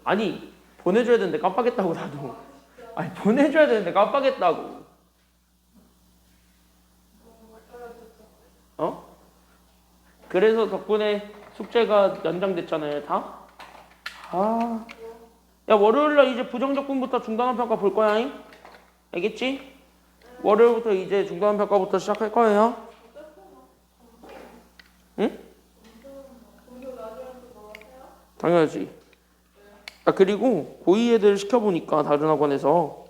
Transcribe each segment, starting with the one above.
아니 보내줘야 되는데 깜빡했다고 나도. 아니 보내줘야 되는데 깜빡했다고. 어? 그래서 덕분에 숙제가 연장됐잖아요 다. 아, 야 월요일날 이제 부정적분부터 중단한 평가 볼 거야. 알겠지? 월요일부터 이제 중단한 평가부터 시작할 거예요. 응? 당연하지. 아 그리고 고2 애들 시켜보니까 다른 학원에서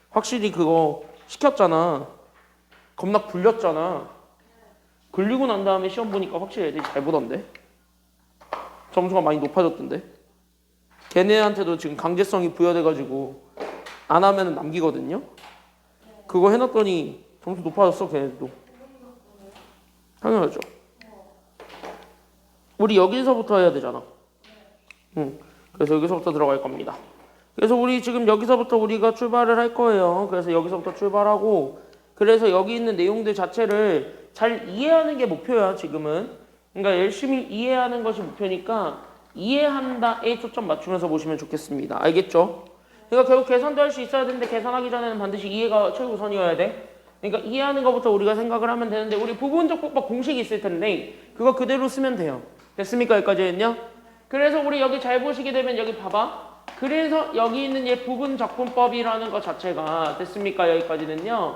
확실히 그거 시켰잖아. 겁나 굴렸잖아. 굴리고 난 다음에 시험 보니까 확실히 애들이 잘 보던데. 점수가 많이 높아졌던데. 걔네한테도 지금 강제성이 부여돼가지고 안 하면 남기거든요. 그거 해놨더니 점수 높아졌어 걔네들도. 당연하죠. 우리 여기서부터 해야 되잖아. 응. 그래서 여기서부터 들어갈 겁니다. 그래서 우리 지금 여기서부터 우리가 출발을 할 거예요. 그래서 여기서부터 출발하고 그래서 여기 있는 내용들 자체를 잘 이해하는 게 목표야 지금은. 그러니까 열심히 이해하는 것이 목표니까 이해한다에 초점 맞추면서 보시면 좋겠습니다. 알겠죠? 그러니까 결국 계산도 할 수 있어야 되는데 계산하기 전에는 반드시 이해가 최우선이어야 돼. 그러니까 이해하는 것부터 우리가 생각을 하면 되는데 우리 부분적 분법 공식이 있을 텐데 그거 그대로 쓰면 돼요. 됐습니까? 여기까지 했냐? 그래서 우리 여기 잘 보시게 되면 여기 봐봐. 그래서 여기 있는 얘 부분적분법이라는 것 자체가 됐습니까? 여기까지는요.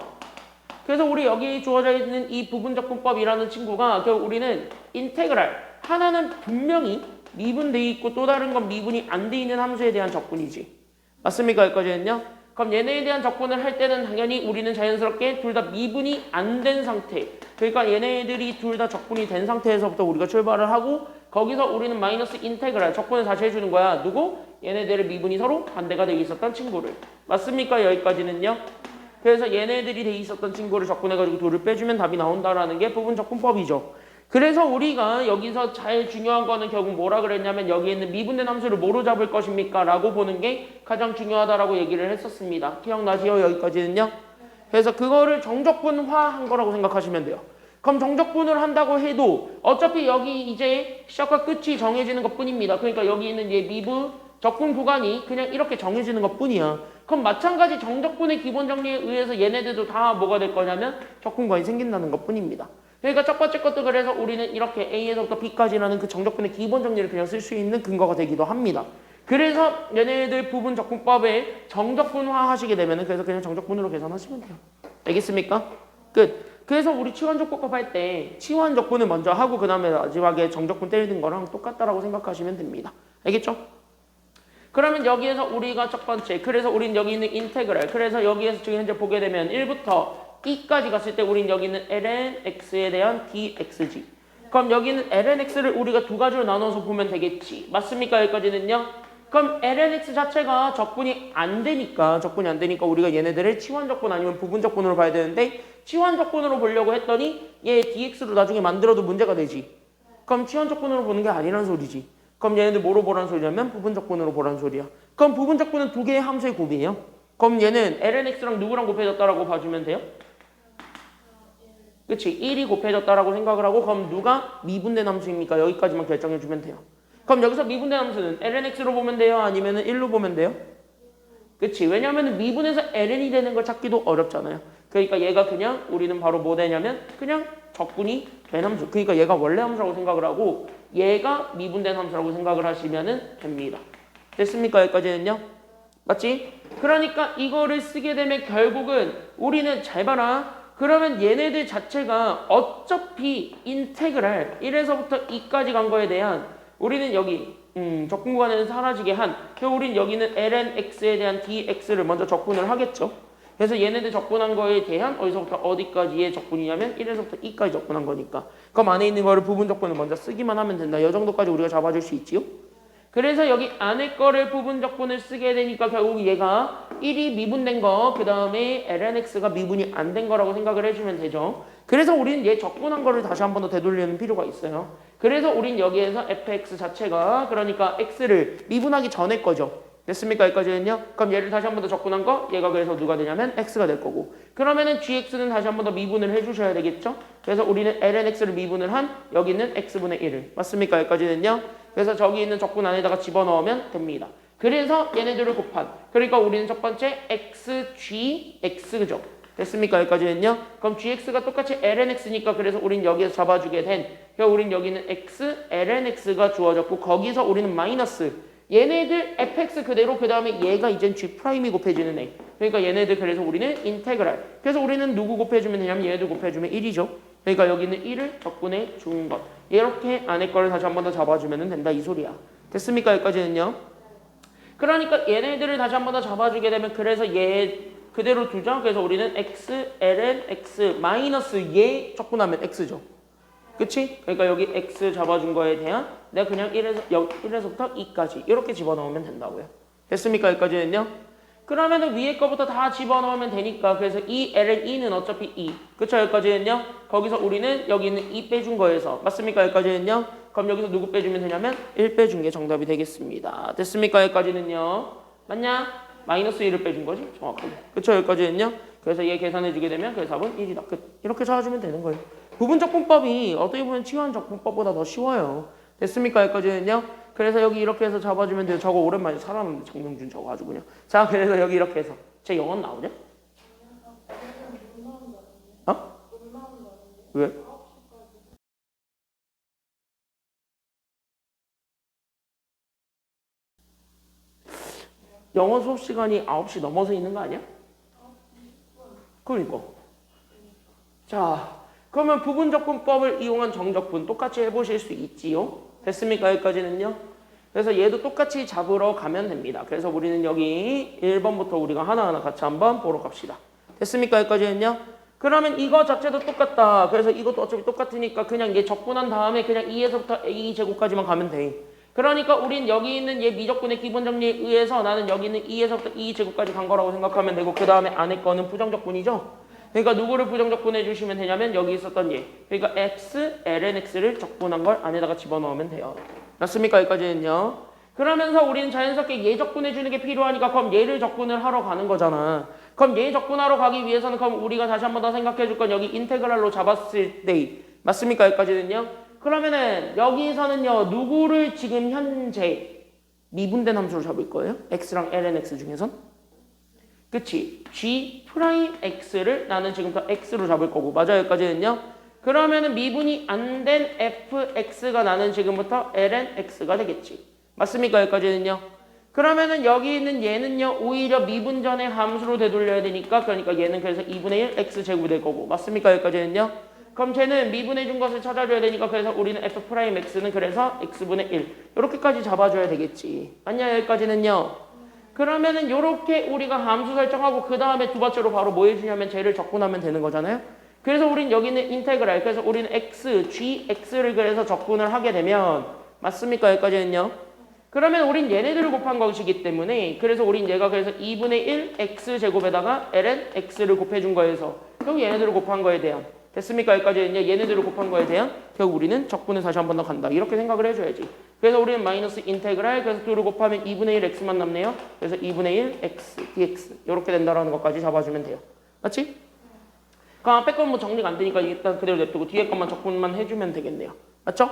그래서 우리 여기 주어져 있는 이 부분적분법이라는 친구가 결국 우리는 인테그랄 하나는 분명히 미분돼 있고 또 다른 건 미분이 안 돼 있는 함수에 대한 적분이지. 맞습니까? 여기까지는요. 그럼 얘네에 대한 적분을 할 때는 당연히 우리는 자연스럽게 둘 다 미분이 안 된 상태. 그러니까 얘네들이 둘 다 적분이 된 상태에서부터 우리가 출발을 하고 거기서 우리는 마이너스 인테그랄 적분을 다시 해주는 거야. 누구? 얘네들의 미분이 서로 반대가 돼 있었던 친구를. 맞습니까? 여기까지는요. 그래서 얘네들이 돼 있었던 친구를 적분해가지고 둘을 빼주면 답이 나온다라는 게 부분적분법이죠. 그래서 우리가 여기서 제일 중요한 거는 결국 뭐라 그랬냐면 여기 있는 미분된 함수를 뭐로 잡을 것입니까? 라고 보는 게 가장 중요하다라고 얘기를 했었습니다. 기억나시요? 여기까지는요. 그래서 그거를 정적분화한 거라고 생각하시면 돼요. 그럼 정적분을 한다고 해도 어차피 여기 이제 시작과 끝이 정해지는 것 뿐입니다. 그러니까 여기 있는 얘 미분 적분 구간이 그냥 이렇게 정해지는 것 뿐이야. 그럼 마찬가지 정적분의 기본 정리에 의해서 얘네들도 다 뭐가 될 거냐면 적분관이 생긴다는 것 뿐입니다. 그러니까 첫 번째 것도 그래서 우리는 이렇게 A에서부터 B까지라는 그 정적분의 기본 정리를 그냥 쓸 수 있는 근거가 되기도 합니다. 그래서 얘네들 부분 적분법에 정적분화 하시게 되면 그래서 그냥 정적분으로 계산하시면 돼요. 알겠습니까? 끝. 그래서 우리 치환적분법 할 때 치환적분을 먼저 하고 그 다음에 마지막에 정적분 때리는 거랑 똑같다라고 생각하시면 됩니다. 알겠죠? 그러면 여기에서 우리가 첫 번째 그래서 우린 여기 있는 인테그랄 그래서 여기에서 지금 현재 보게 되면 1부터 E까지 갔을 때 우린 여기 있는 ln x에 대한 dxg. 그럼 여기는 ln x를 우리가 두 가지로 나눠서 보면 되겠지. 맞습니까? 여기까지는요. 그럼 ln x 자체가 적분이 안 되니까 우리가 얘네들을 치환적분 아니면 부분적분으로 봐야 되는데 치환적분으로 보려고 했더니 얘 dx로 나중에 만들어도 문제가 되지. 그럼 치환적분으로 보는 게 아니란 소리지. 그럼 얘네들 뭐로 보란 소리냐면 부분적분으로 보란 소리야. 그럼 부분적분은 두 개의 함수의 곱이에요. 그럼 얘는 ln x랑 누구랑 곱해졌다라고 봐주면 돼요? 그치? 1이 곱해졌다라고 생각을 하고 그럼 누가 미분된 함수입니까? 여기까지만 결정해주면 돼요. 그럼 여기서 미분된 함수는 ln x로 보면 돼요? 아니면 1로 보면 돼요? 그치? 왜냐하면 미분에서 ln이 되는 걸 찾기도 어렵잖아요. 그러니까 얘가 그냥 우리는 바로 뭐 되냐면 그냥 적분이 된 함수. 그러니까 얘가 원래 함수라고 생각을 하고 얘가 미분된 함수라고 생각을 하시면 됩니다. 됐습니까? 여기까지는요? 맞지? 그러니까 이거를 쓰게 되면 결국은 우리는 잘 봐라. 그러면 얘네들 자체가 어차피 인테그랄 1에서부터 2까지 간 거에 대한 우리는 여기 적분 구간에는 사라지게 한 우리는 여기는 ln x에 대한 dx를 먼저 적분을 하겠죠. 그래서 얘네들 적분한 거에 대한 어디서부터 어디까지의 적분이냐면 1에서부터 2까지 적분한 거니까 그럼 안에 있는 거를 부분 적분을 먼저 쓰기만 하면 된다. 이 정도까지 우리가 잡아줄 수 있지요. 그래서 여기 안에 거를 부분 적분을 쓰게 되니까 결국 얘가 1이 미분된 거 그 다음에 lnx가 미분이 안 된 거라고 생각을 해주면 되죠. 그래서 우리는 얘 적분한 거를 다시 한 번 더 되돌리는 필요가 있어요. 그래서 우린 여기에서 fx 자체가 그러니까 x를 미분하기 전에 거죠. 됐습니까? 여기까지는요. 그럼 얘를 다시 한 번 더 적분한 거 얘가 그래서 누가 되냐면 x가 될 거고 그러면은 gx는 다시 한 번 더 미분을 해주셔야 되겠죠. 그래서 우리는 lnx를 미분을 한 여기 있는 x분의 1을 맞습니까? 여기까지는요. 그래서 저기 있는 적분 안에다가 집어넣으면 됩니다. 그래서 얘네들을 곱한. 그러니까 우리는 첫 번째 xgx죠. 됐습니까? 여기까지는요. 그럼 gx가 똑같이 lnx니까 그래서 우린 여기에서 잡아주게 된. 그래서 우린 여기는 x lnx가 주어졌고 거기서 우리는 마이너스. 얘네들 fx 그대로 그 다음에 얘가 이젠 g'이 곱해지는 애. 그러니까 얘네들 그래서 우리는 인테그랄. 그래서 우리는 누구 곱해주면 되냐면 얘네들 곱해주면 1이죠. 그러니까 여기는 1을 적분해 준 것. 이렇게 안에 거를 다시 한 번 더 잡아주면 된다 이 소리야. 됐습니까? 여기까지는요. 그러니까 얘네들을 다시 한 번 더 잡아주게 되면 그래서 얘 그대로 두죠. 그래서 우리는 x, ln, x 마이너스 얘 적분하면 x죠. 그치? 그러니까 여기 x 잡아준 거에 대한 내가 그냥 1에서부터 2까지 이렇게 집어넣으면 된다고요. 됐습니까? 여기까지는요. 그러면은 위에 거부터 다 집어넣으면 되니까 그래서 이 ln 2는 어차피 2. 그쵸? 여기까지는요. 거기서 우리는 여기 있는 2 빼준 거에서 맞습니까? 여기까지는요. 그럼 여기서 누구 빼주면 되냐면 1 빼준 게 정답이 되겠습니다. 됐습니까? 여기까지는요. 맞냐? 마이너스 1을 빼준 거지? 정확하게. 그쵸? 여기까지는요. 그래서 얘 계산해주게 되면 그 답은 1이다. 끝. 이렇게 찾아주면 되는 거예요. 부분적분법이 어떻게 보면 치환적분법보다 더 쉬워요. 됐습니까? 여기까지는요. 그래서 여기 이렇게 해서 잡아주면 돼요. 저거 오랜만에 살았는데 장명준 저거 아주 그냥. 자, 그래서 여기 이렇게 해서 제 영어 나오냐? 어? 왜? 영어 수업 시간이 9시 넘어서 있는 거 아니야? 그러니까. 자, 그러면 부분적분법을 이용한 정적분 똑같이 해보실 수 있지요? 됐습니까? 여기까지는요? 그래서 얘도 똑같이 잡으러 가면 됩니다. 그래서 우리는 여기 1번부터 우리가 하나하나 같이 한번 보러 갑시다. 됐습니까? 여기까지는요? 그러면 이거 자체도 똑같다. 그래서 이것도 어차피 똑같으니까 그냥 얘 적분한 다음에 그냥 2에서부터 a 제곱까지만 가면 돼. 그러니까 우린 여기 있는 얘 미적분의 기본 정리에 의해서 나는 여기 있는 2에서부터 2 제곱까지 간 거라고 생각하면 되고 그 다음에 안에 거는 부정적분이죠. 그러니까 누구를 부정적분해 주시면 되냐면 여기 있었던 얘. 그러니까 x, lnx를 적분한 걸 안에다가 집어넣으면 돼요. 맞습니까? 여기까지는요. 그러면서 우리는 자연스럽게 얘 적분해 주는 게 필요하니까 그럼 얘를 적분을 하러 가는 거잖아. 그럼 얘 적분하러 가기 위해서는 그럼 우리가 다시 한 번 더 생각해 줄 건 여기 인테그랄로 잡았을 때 맞습니까? 여기까지는요. 그러면은 여기서는요. 누구를 지금 현재 미분된 함수로 잡을 거예요? x랑 lnx 중에선? 그치? g'x를 나는 지금부터 x로 잡을 거고 맞아요? 여기까지는요? 그러면은 미분이 안 된 fx가 나는 지금부터 lnx가 되겠지. 맞습니까? 여기까지는요? 그러면은 여기 있는 얘는요 오히려 미분 전에 함수로 되돌려야 되니까 그러니까 얘는 그래서 2분의 1 x제곱이 될 거고 맞습니까? 여기까지는요? 그럼 쟤는 미분해 준 것을 찾아줘야 되니까 그래서 우리는 f'x는 그래서 x분의 1 이렇게까지 잡아줘야 되겠지. 맞냐? 여기까지는요? 그러면은 요렇게 우리가 함수 설정하고 그 다음에 두 번째로 바로 뭐 해주냐면 쟤를 적분하면 되는 거잖아요. 그래서 우린 여기는 인테그랄 그래서 우리는 x, gx를 그래서 적분을 하게 되면 맞습니까? 여기까지는요. 그러면 우린 얘네들을 곱한 것이기 때문에 그래서 우린 얘가 그래서 2분의 1 x제곱에다가 ln x를 곱해준 거에서 결국 얘네들을 곱한 거에 대한 됐습니까? 여기까지는요. 얘네들을 곱한 거에 대한 결국 우리는 적분을 다시 한 번 더 간다. 이렇게 생각을 해줘야지. 그래서 우리는 마이너스 인테그랄 그래서 2를 곱하면 2분의 1 x만 남네요. 그래서 2분의 1 x dx 이렇게 된다라는 것까지 잡아주면 돼요. 맞지? 그럼 앞에 건 뭐 정리가 안 되니까 일단 그대로 냅두고 뒤에 것만 적분만 해주면 되겠네요. 맞죠?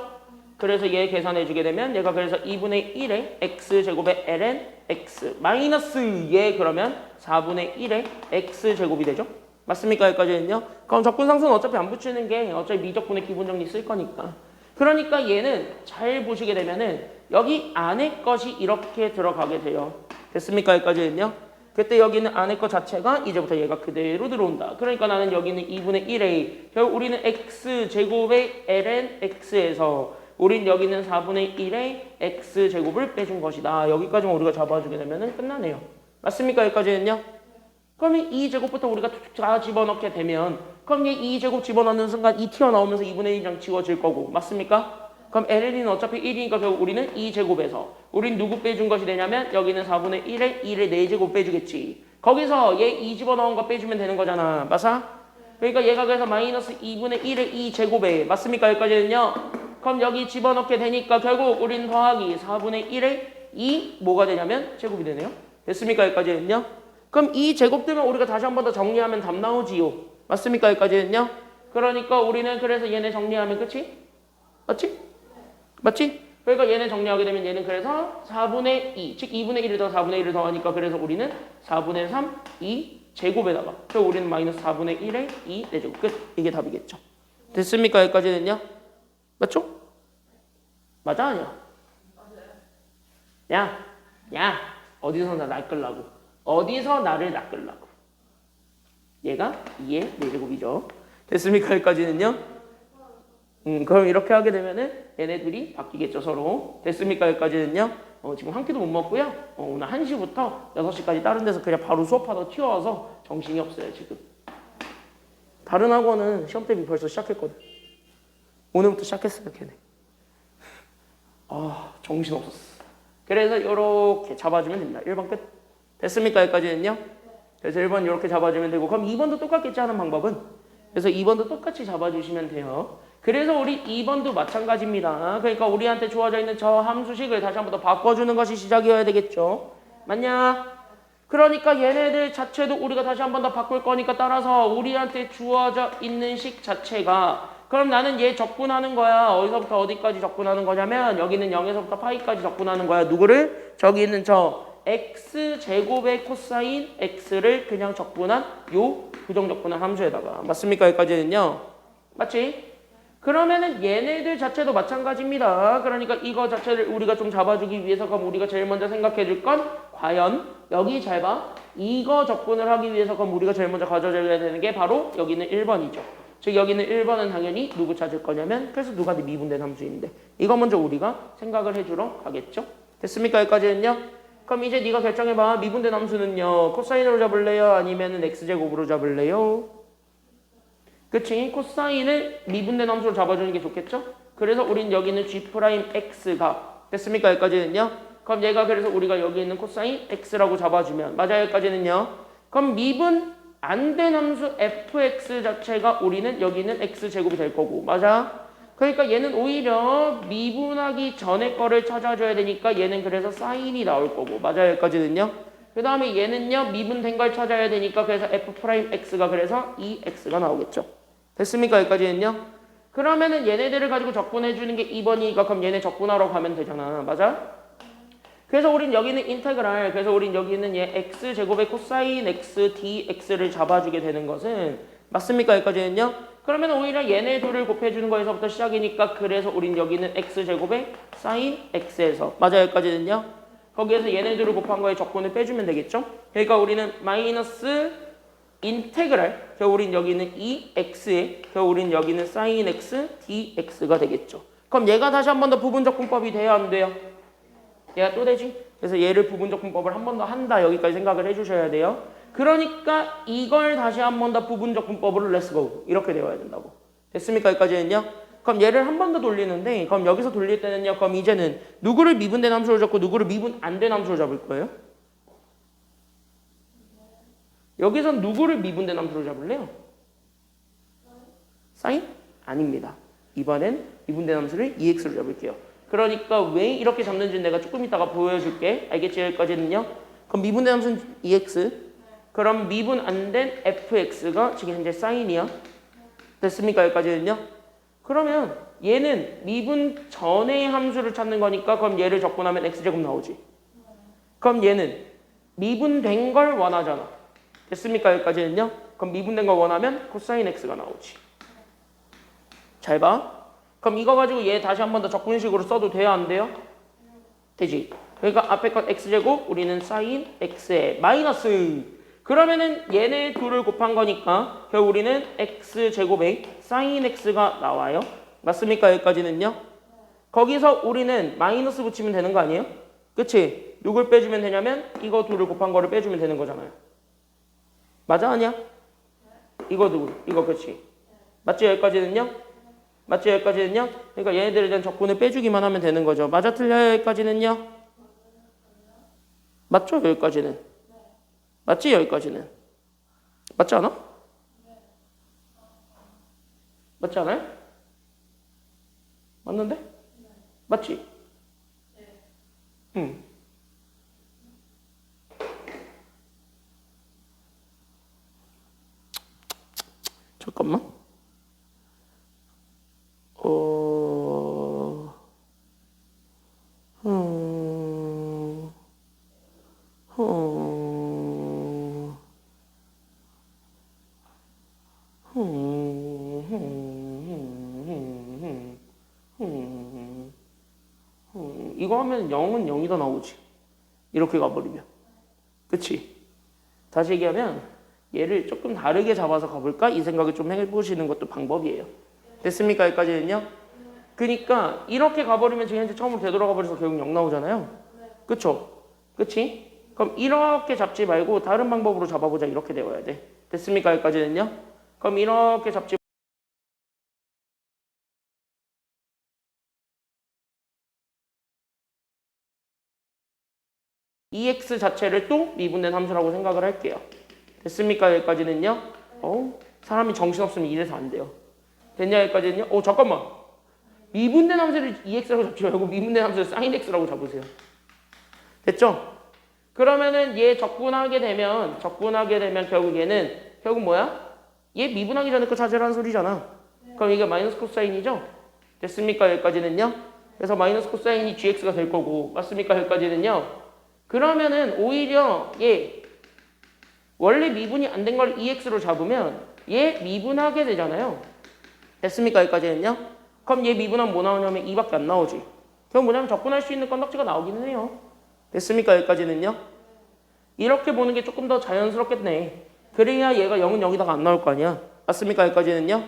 그래서 얘 계산해주게 되면 얘가 그래서 2분의 1의 x제곱의 ln x 마이너스 얘 그러면 4분의 1의 x제곱이 되죠? 맞습니까? 여기까지는요? 그럼 적분상수는 어차피 안 붙이는 게 어차피 미적분의 기본 정리 쓸 거니까. 그러니까 얘는 잘 보시게 되면은 여기 안에 것이 이렇게 들어가게 돼요. 됐습니까? 여기까지는요? 그때 여기는 안에 것 자체가 이제부터 얘가 그대로 들어온다. 그러니까 나는 여기는 2분의 1a 결국 우리는 x제곱의 ln x에서 우린 여기는 4분의 1의 x제곱을 빼준 것이다. 여기까지만 우리가 잡아주게 되면은 끝나네요. 맞습니까? 여기까지는요? 그러면 2제곱부터 우리가 다 집어넣게 되면 그럼 얘 2제곱 집어넣는 순간 2 튀어나오면서 2분의 1이랑 지워질 거고 맞습니까? 그럼 ln은 어차피 1이니까 결국 우리는 2제곱에서 우린 누구 빼준 것이 되냐면 여기는 4분의 1에 1의 4제곱 빼주겠지. 거기서 얘 2 집어넣은 거 빼주면 되는 거잖아. 맞아? 그러니까 얘가 그래서 마이너스 2분의 1의 2제곱에 맞습니까? 여기까지는요. 그럼 여기 집어넣게 되니까 결국 우린 더하기 4분의 1의 2 뭐가 되냐면 제곱이 되네요. 됐습니까? 여기까지는요. 그럼 이 제곱되면 우리가 다시 한 번 더 정리하면 답 나오지요. 맞습니까? 여기까지는요. 그러니까 우리는 그래서 얘네 정리하면 끝이? 맞지? 맞지? 그러니까 얘네 정리하게 되면 얘는 그래서 4분의 2, 즉 2분의 1을 더 4분의 1을 더하니까 그래서 우리는 4분의 3, 2 제곱에다가 그래서 우리는 마이너스 4분의 1에 2 내제곱 끝. 이게 답이겠죠. 됐습니까? 여기까지는요? 맞죠? 맞아 아니야? 야 어디서 나 낚으려고? 어디서 나를 낚으려고? 얘가 2의 4제곱이죠. 됐습니까? 여기까지는요? 그럼 이렇게 하게 되면은 얘네들이 바뀌겠죠 서로. 됐습니까? 여기까지는요? 지금 한 끼도 못 먹고요. 오늘 1시부터 6시까지 다른 데서 그냥 바로 수업하다 튀어와서 정신이 없어요 지금. 다른 학원은 시험 대비 벌써 시작했거든. 오늘부터 시작했어요 걔네. 정신없었어. 그래서 이렇게 잡아주면 됩니다. 1번 끝. 됐습니까? 여기까지는요? 그래서 1번 이렇게 잡아주면 되고 그럼 2번도 똑같겠지 하는 방법은? 그래서 2번도 똑같이 잡아주시면 돼요. 그래서 우리 2번도 마찬가지입니다. 그러니까 우리한테 주어져 있는 저 함수식을 다시 한 번 더 바꿔주는 것이 시작이어야 되겠죠. 맞냐? 그러니까 얘네들 자체도 우리가 다시 한 번 더 바꿀 거니까 따라서 우리한테 주어져 있는 식 자체가 그럼 나는 얘 적분하는 거야. 어디서부터 어디까지 적분하는 거냐면 여기는 0에서부터 파이까지 적분하는 거야. 누구를? 저기 있는 저 x제곱의 코사인 x를 그냥 적분한 요 부정 적분한 함수에다가. 맞습니까? 여기까지는요. 맞지? 그러면은 얘네들 자체도 마찬가지입니다. 그러니까 이거 자체를 우리가 좀 잡아주기 위해서 그럼 우리가 제일 먼저 생각해 줄 건 과연 여기 잘 봐. 이거 적분을 하기 위해서 그럼 우리가 제일 먼저 가져줘야 되는 게 바로 여기는 1번이죠. 즉 여기는 1번은 당연히 누구 찾을 거냐면 그래서 누가 미분된 함수인데 이거 먼저 우리가 생각을 해주러 가겠죠. 됐습니까? 여기까지는요. 그럼 이제 네가 결정해봐. 미분된 함수는요. 코사인으로 잡을래요? 아니면은 x제곱으로 잡을래요? 그치? 코사인을 미분된 함수로 잡아주는 게 좋겠죠? 그래서 우린 여기는 g'x가 됐습니까? 여기까지는요? 그럼 얘가 그래서 우리가 여기 있는 코사인 x라고 잡아주면 맞아요? 여기까지는요? 그럼 미분 안 된 함수 fx 자체가 우리는 여기는 x제곱이 될 거고 맞아? 그러니까 얘는 오히려 미분하기 전에 거를 찾아줘야 되니까 얘는 그래서 사인이 나올 거고 맞아요? 여기까지는요? 그 다음에 얘는요 미분된 걸 찾아야 되니까 그래서 f'x가 그래서 2x가 나오겠죠. 됐습니까? 여기까지는요? 그러면은 얘네들을 가지고 적분해주는 게 2번이니까 그럼 얘네 적분하러 가면 되잖아. 맞아? 그래서 우린 여기는 인테그랄 그래서 우린 여기는 얘 x제곱의 코사인 x dx를 잡아주게 되는 것은 맞습니까? 여기까지는요? 그러면 오히려 얘네 둘을 곱해주는 거에서부터 시작이니까 그래서 우린 여기는 x제곱의 사인 x에서 맞아요? 여기까지는요? 거기에서 얘네 둘을 곱한 거에 적분을 빼주면 되겠죠? 그러니까 우리는 마이너스 인테그랄 그래서 우린 여기는 2x에 그래서 우린 여기는 사인 x dx가 되겠죠. 그럼 얘가 다시 한 번 더 부분적분법이 돼야 안 돼요? 얘가 또 되지? 그래서 얘를 부분적분법을 한 번 더 한다 여기까지 생각을 해주셔야 돼요. 그러니까 이걸 다시 한 번 더 부분적분법으로 렛츠고 이렇게 되어야 된다고. 됐습니까? 여기까지는요? 그럼 얘를 한 번 더 돌리는데 그럼 여기서 돌릴 때는요. 그럼 이제는 누구를 미분된 함수로 잡고 누구를 미분 안 된 함수로 잡을 거예요? 여기선 누구를 미분된 함수로 잡을래요? 사인? 아닙니다. 이번엔 미분된 함수를 2x로 잡을게요. 그러니까 왜 이렇게 잡는지 내가 조금 이따가 보여줄게. 알겠지? 여기까지는요? 그럼 미분된 함수는 2x 그럼 미분 안 된 fx가 지금 현재 사인이야. 됐습니까? 여기까지는요? 그러면 얘는 미분 전의 함수를 찾는 거니까 그럼 얘를 적분하면 x제곱 나오지. 그럼 얘는 미분된 걸 원하잖아. 됐습니까? 여기까지는요? 그럼 미분된 걸 원하면 코사인 x가 나오지. 잘 봐. 그럼 이거 가지고 얘 다시 한 번 더 적분식으로 써도 돼요? 안 돼요? 되지. 그러니까 앞에 건 x제곱 우리는 사인 x에 마이너스 그러면은 얘네 둘을 곱한 거니까 결국 우리는 x제곱에 사인 x가 나와요. 맞습니까? 여기까지는요? 거기서 우리는 마이너스 붙이면 되는 거 아니에요? 그치? 누굴 빼주면 되냐면 이거 둘을 곱한 거를 빼주면 되는 거잖아요. 맞아? 아니야? 이거 누구? 이거 그치? 맞지? 여기까지는요? 맞지? 여기까지는요? 그러니까 얘네들에 대한 적분을 빼주기만 하면 되는 거죠. 맞아? 틀려요? 여기까지는요? 맞죠? 여기까지는? 맞지? 여기까지는? 맞지 않아? 맞지 않아요? 맞는데? 맞지? 응. 잠깐만. 이거 하면 0은 0이 더 나오지. 이렇게 가버리면. 그치? 다시 얘기하면 얘를 조금 다르게 잡아서 가볼까? 이 생각을 좀 해보시는 것도 방법이에요. 됐습니까? 여기까지는요? 그러니까 이렇게 가버리면 지금 현재 처음으로 되돌아가 버려서 결국 0 나오잖아요. 그쵸? 그치? 그럼 이렇게 잡지 말고 다른 방법으로 잡아보자. 이렇게 되어야 돼. 됐습니까? 여기까지는요? 그럼 이렇게 잡지 EX 자체를 또 미분된 함수라고 생각을 할게요. 됐습니까? 여기까지는요? 사람이 정신없으면 이래서 안 돼요. 됐냐? 여기까지는요? 잠깐만. 미분된 함수를 EX라고 잡지 말고 미분된 함수를 sin X라고 잡으세요. 됐죠? 그러면은 얘 적분하게 되면 결국 얘는 결국 뭐야? 얘 미분하기 전에 거 찾으라는 소리잖아. 그럼 이게 마이너스 코사인이죠? 됐습니까? 여기까지는요? 그래서 마이너스 코사인이 GX가 될 거고 맞습니까? 여기까지는요? 그러면은 오히려 얘 원래 미분이 안 된 걸 EX로 잡으면 얘 미분하게 되잖아요. 됐습니까? 여기까지는요? 그럼 얘 미분하면 뭐 나오냐면 2밖에 안 나오지. 그럼 뭐냐면 적분할 수 있는 건덕지가 나오기는 해요. 됐습니까? 여기까지는요? 이렇게 보는 게 조금 더 자연스럽겠네. 그래야 얘가 0은 여기다가 안 나올 거 아니야. 맞습니까? 여기까지는요?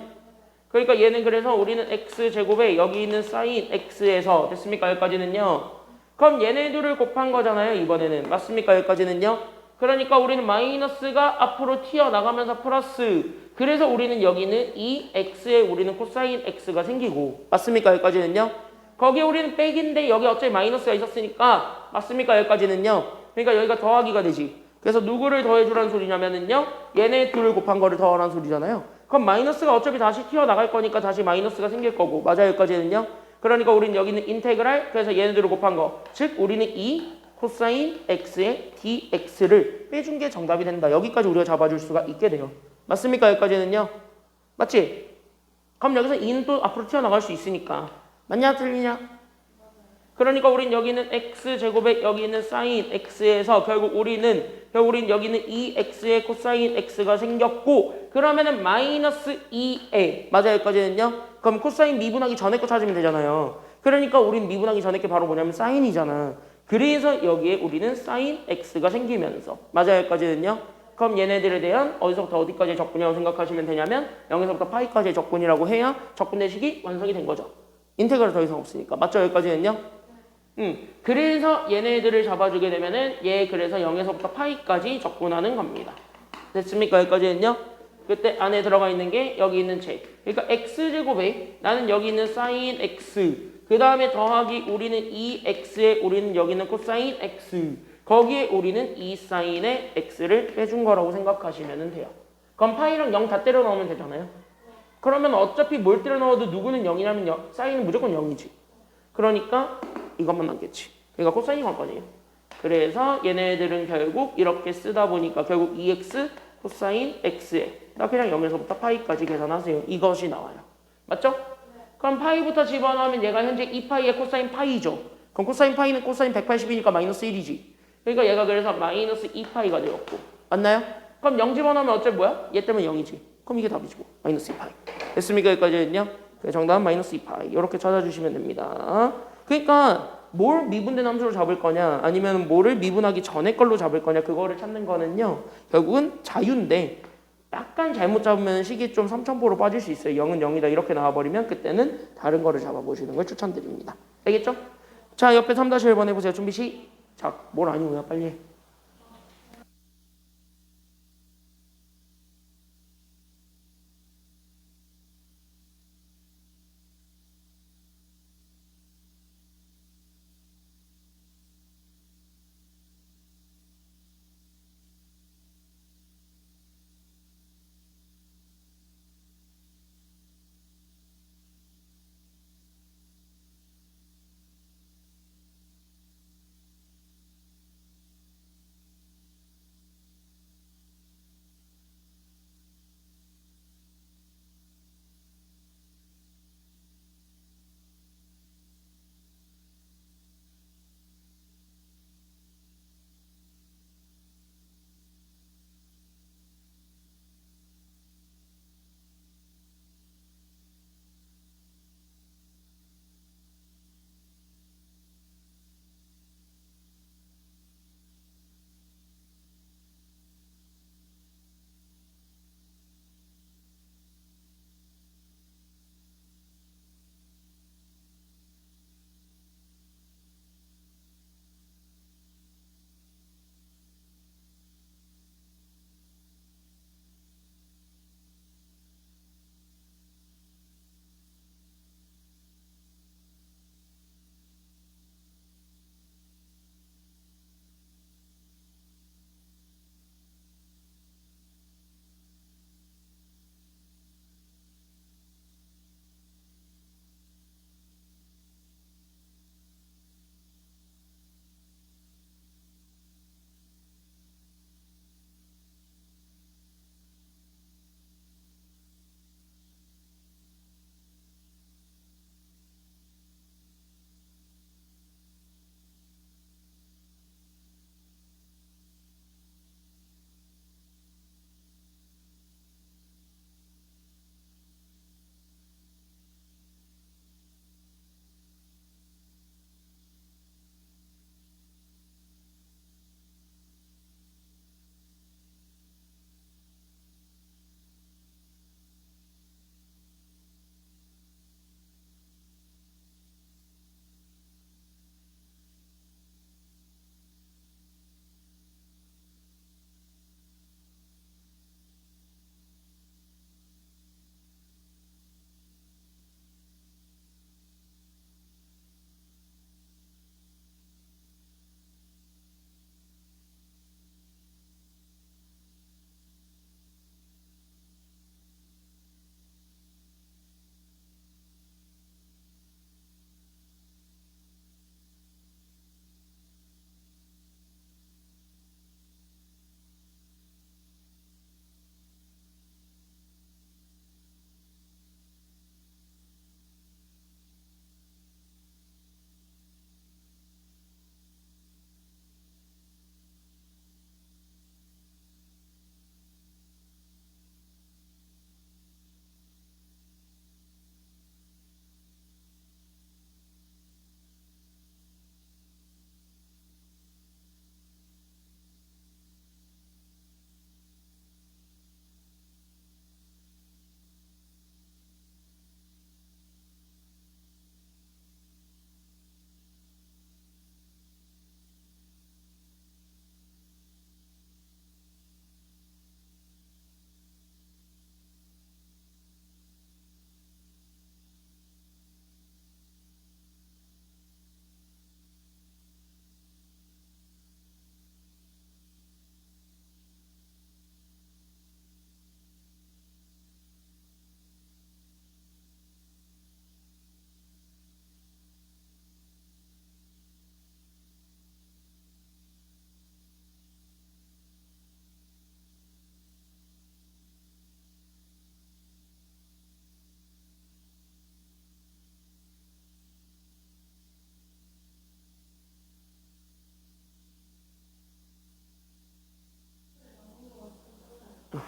그러니까 얘는 그래서 우리는 x제곱에 여기 있는 sin x에서 됐습니까? 여기까지는요? 그럼 얘네들을 곱한 거잖아요. 이번에는. 맞습니까? 여기까지는요? 그러니까 우리는 마이너스가 앞으로 튀어나가면서 플러스. 그래서 우리는 여기는 이 x에 우리는 코사인 x가 생기고. 맞습니까? 여기까지는요? 거기에 우리는 백인데 여기 어차피 마이너스가 있었으니까. 맞습니까? 여기까지는요? 그러니까 여기가 더하기가 되지. 그래서 누구를 더해주라는 소리냐면은요. 얘네 둘을 곱한 거를 더하라는 소리잖아요. 그럼 마이너스가 어차피 다시 튀어나갈 거니까 다시 마이너스가 생길 거고. 맞아요? 여기까지는요? 그러니까 우리는 여기는 인테그랄, 그래서 얘네들을 곱한 거. 즉 우리는 이 코사인 x의 dx를 빼준 게 정답이 된다. 여기까지 우리가 잡아줄 수가 있게 돼요. 맞습니까? 여기까지는요? 맞지? 그럼 여기서 2는 또 앞으로 튀어나갈 수 있으니까. 맞냐? 틀리냐? 그러니까 우린 여기는 x제곱에 여기 있는 sin x에서 결국 우리는 여기는 2x의 코사인 x가 생겼고 그러면은 마이너스 2에 맞아요? 여기까지는요? 그럼 코사인 미분하기 전에 거 찾으면 되잖아요. 그러니까 우린 미분하기 전에 게 바로 뭐냐면 사인이잖아. 그래서 여기에 우리는 sin x가 생기면서 맞아요? 여기까지는요? 그럼 얘네들에 대한 어디서부터 어디까지의 적분이라고 생각하시면 되냐면 0에서부터 파이까지의 적분이라고 해야 적분대식이 완성이 된 거죠. 인테그랄 더 이상 없으니까. 맞죠? 여기까지는요? 그래서 얘네들을 잡아주게 되면은 얘 그래서 0에서부터 파이까지 적분하는 겁니다. 됐습니까? 여기까지는요? 그때 안에 들어가 있는 게 여기 있는 제. 그러니까 x제곱에 나는 여기 있는 sin x 그 다음에 더하기 우리는 2x에 우리는 여기 있는 코사인 x 거기에 우리는 2 sin의 x를 빼준 거라고 생각하시면 돼요. 그럼 파이랑 0 다 때려 넣으면 되잖아요. 그러면 어차피 뭘 때려 넣어도 누구는 0이라면 사인은 무조건 0이지. 그러니까 이것만 남겠지. 그러니까 코사인이 관건이에요. 그래서 얘네들은 결국 이렇게 쓰다 보니까 결국 2x 코사인 x에 그냥 0에서부터 파이까지 계산하세요. 이것이 나와요. 맞죠? 그럼 파이부터 집어넣으면 얘가 현재 2파이의 코사인 파이죠. 그럼 코사인 파이는 코사인 180이니까 마이너스 1이지. 그러니까 얘가 그래서 마이너스 2파이가 되었고. 맞나요? 그럼 0 집어넣으면 어째 뭐야? 얘 때문에 0이지. 그럼 이게 답이지 뭐. 마이너스 2파이. 됐습니까? 여기까지는요? 정답은 마이너스 2파이. 이렇게 찾아주시면 됩니다. 그러니까 뭘 미분된 함수로 잡을 거냐 아니면 뭐를 미분하기 전에 걸로 잡을 거냐 그거를 찾는 거는요. 결국은 자유인데 약간 잘못 잡으면 식이 좀 삼천포로 빠질 수 있어요. 0은 0이다 이렇게 나와버리면 그때는 다른 거를 잡아보시는 걸 추천드립니다. 알겠죠? 자 옆에 3-1번 해보세요. 준비 시작. 뭘 아니고요 빨리 해.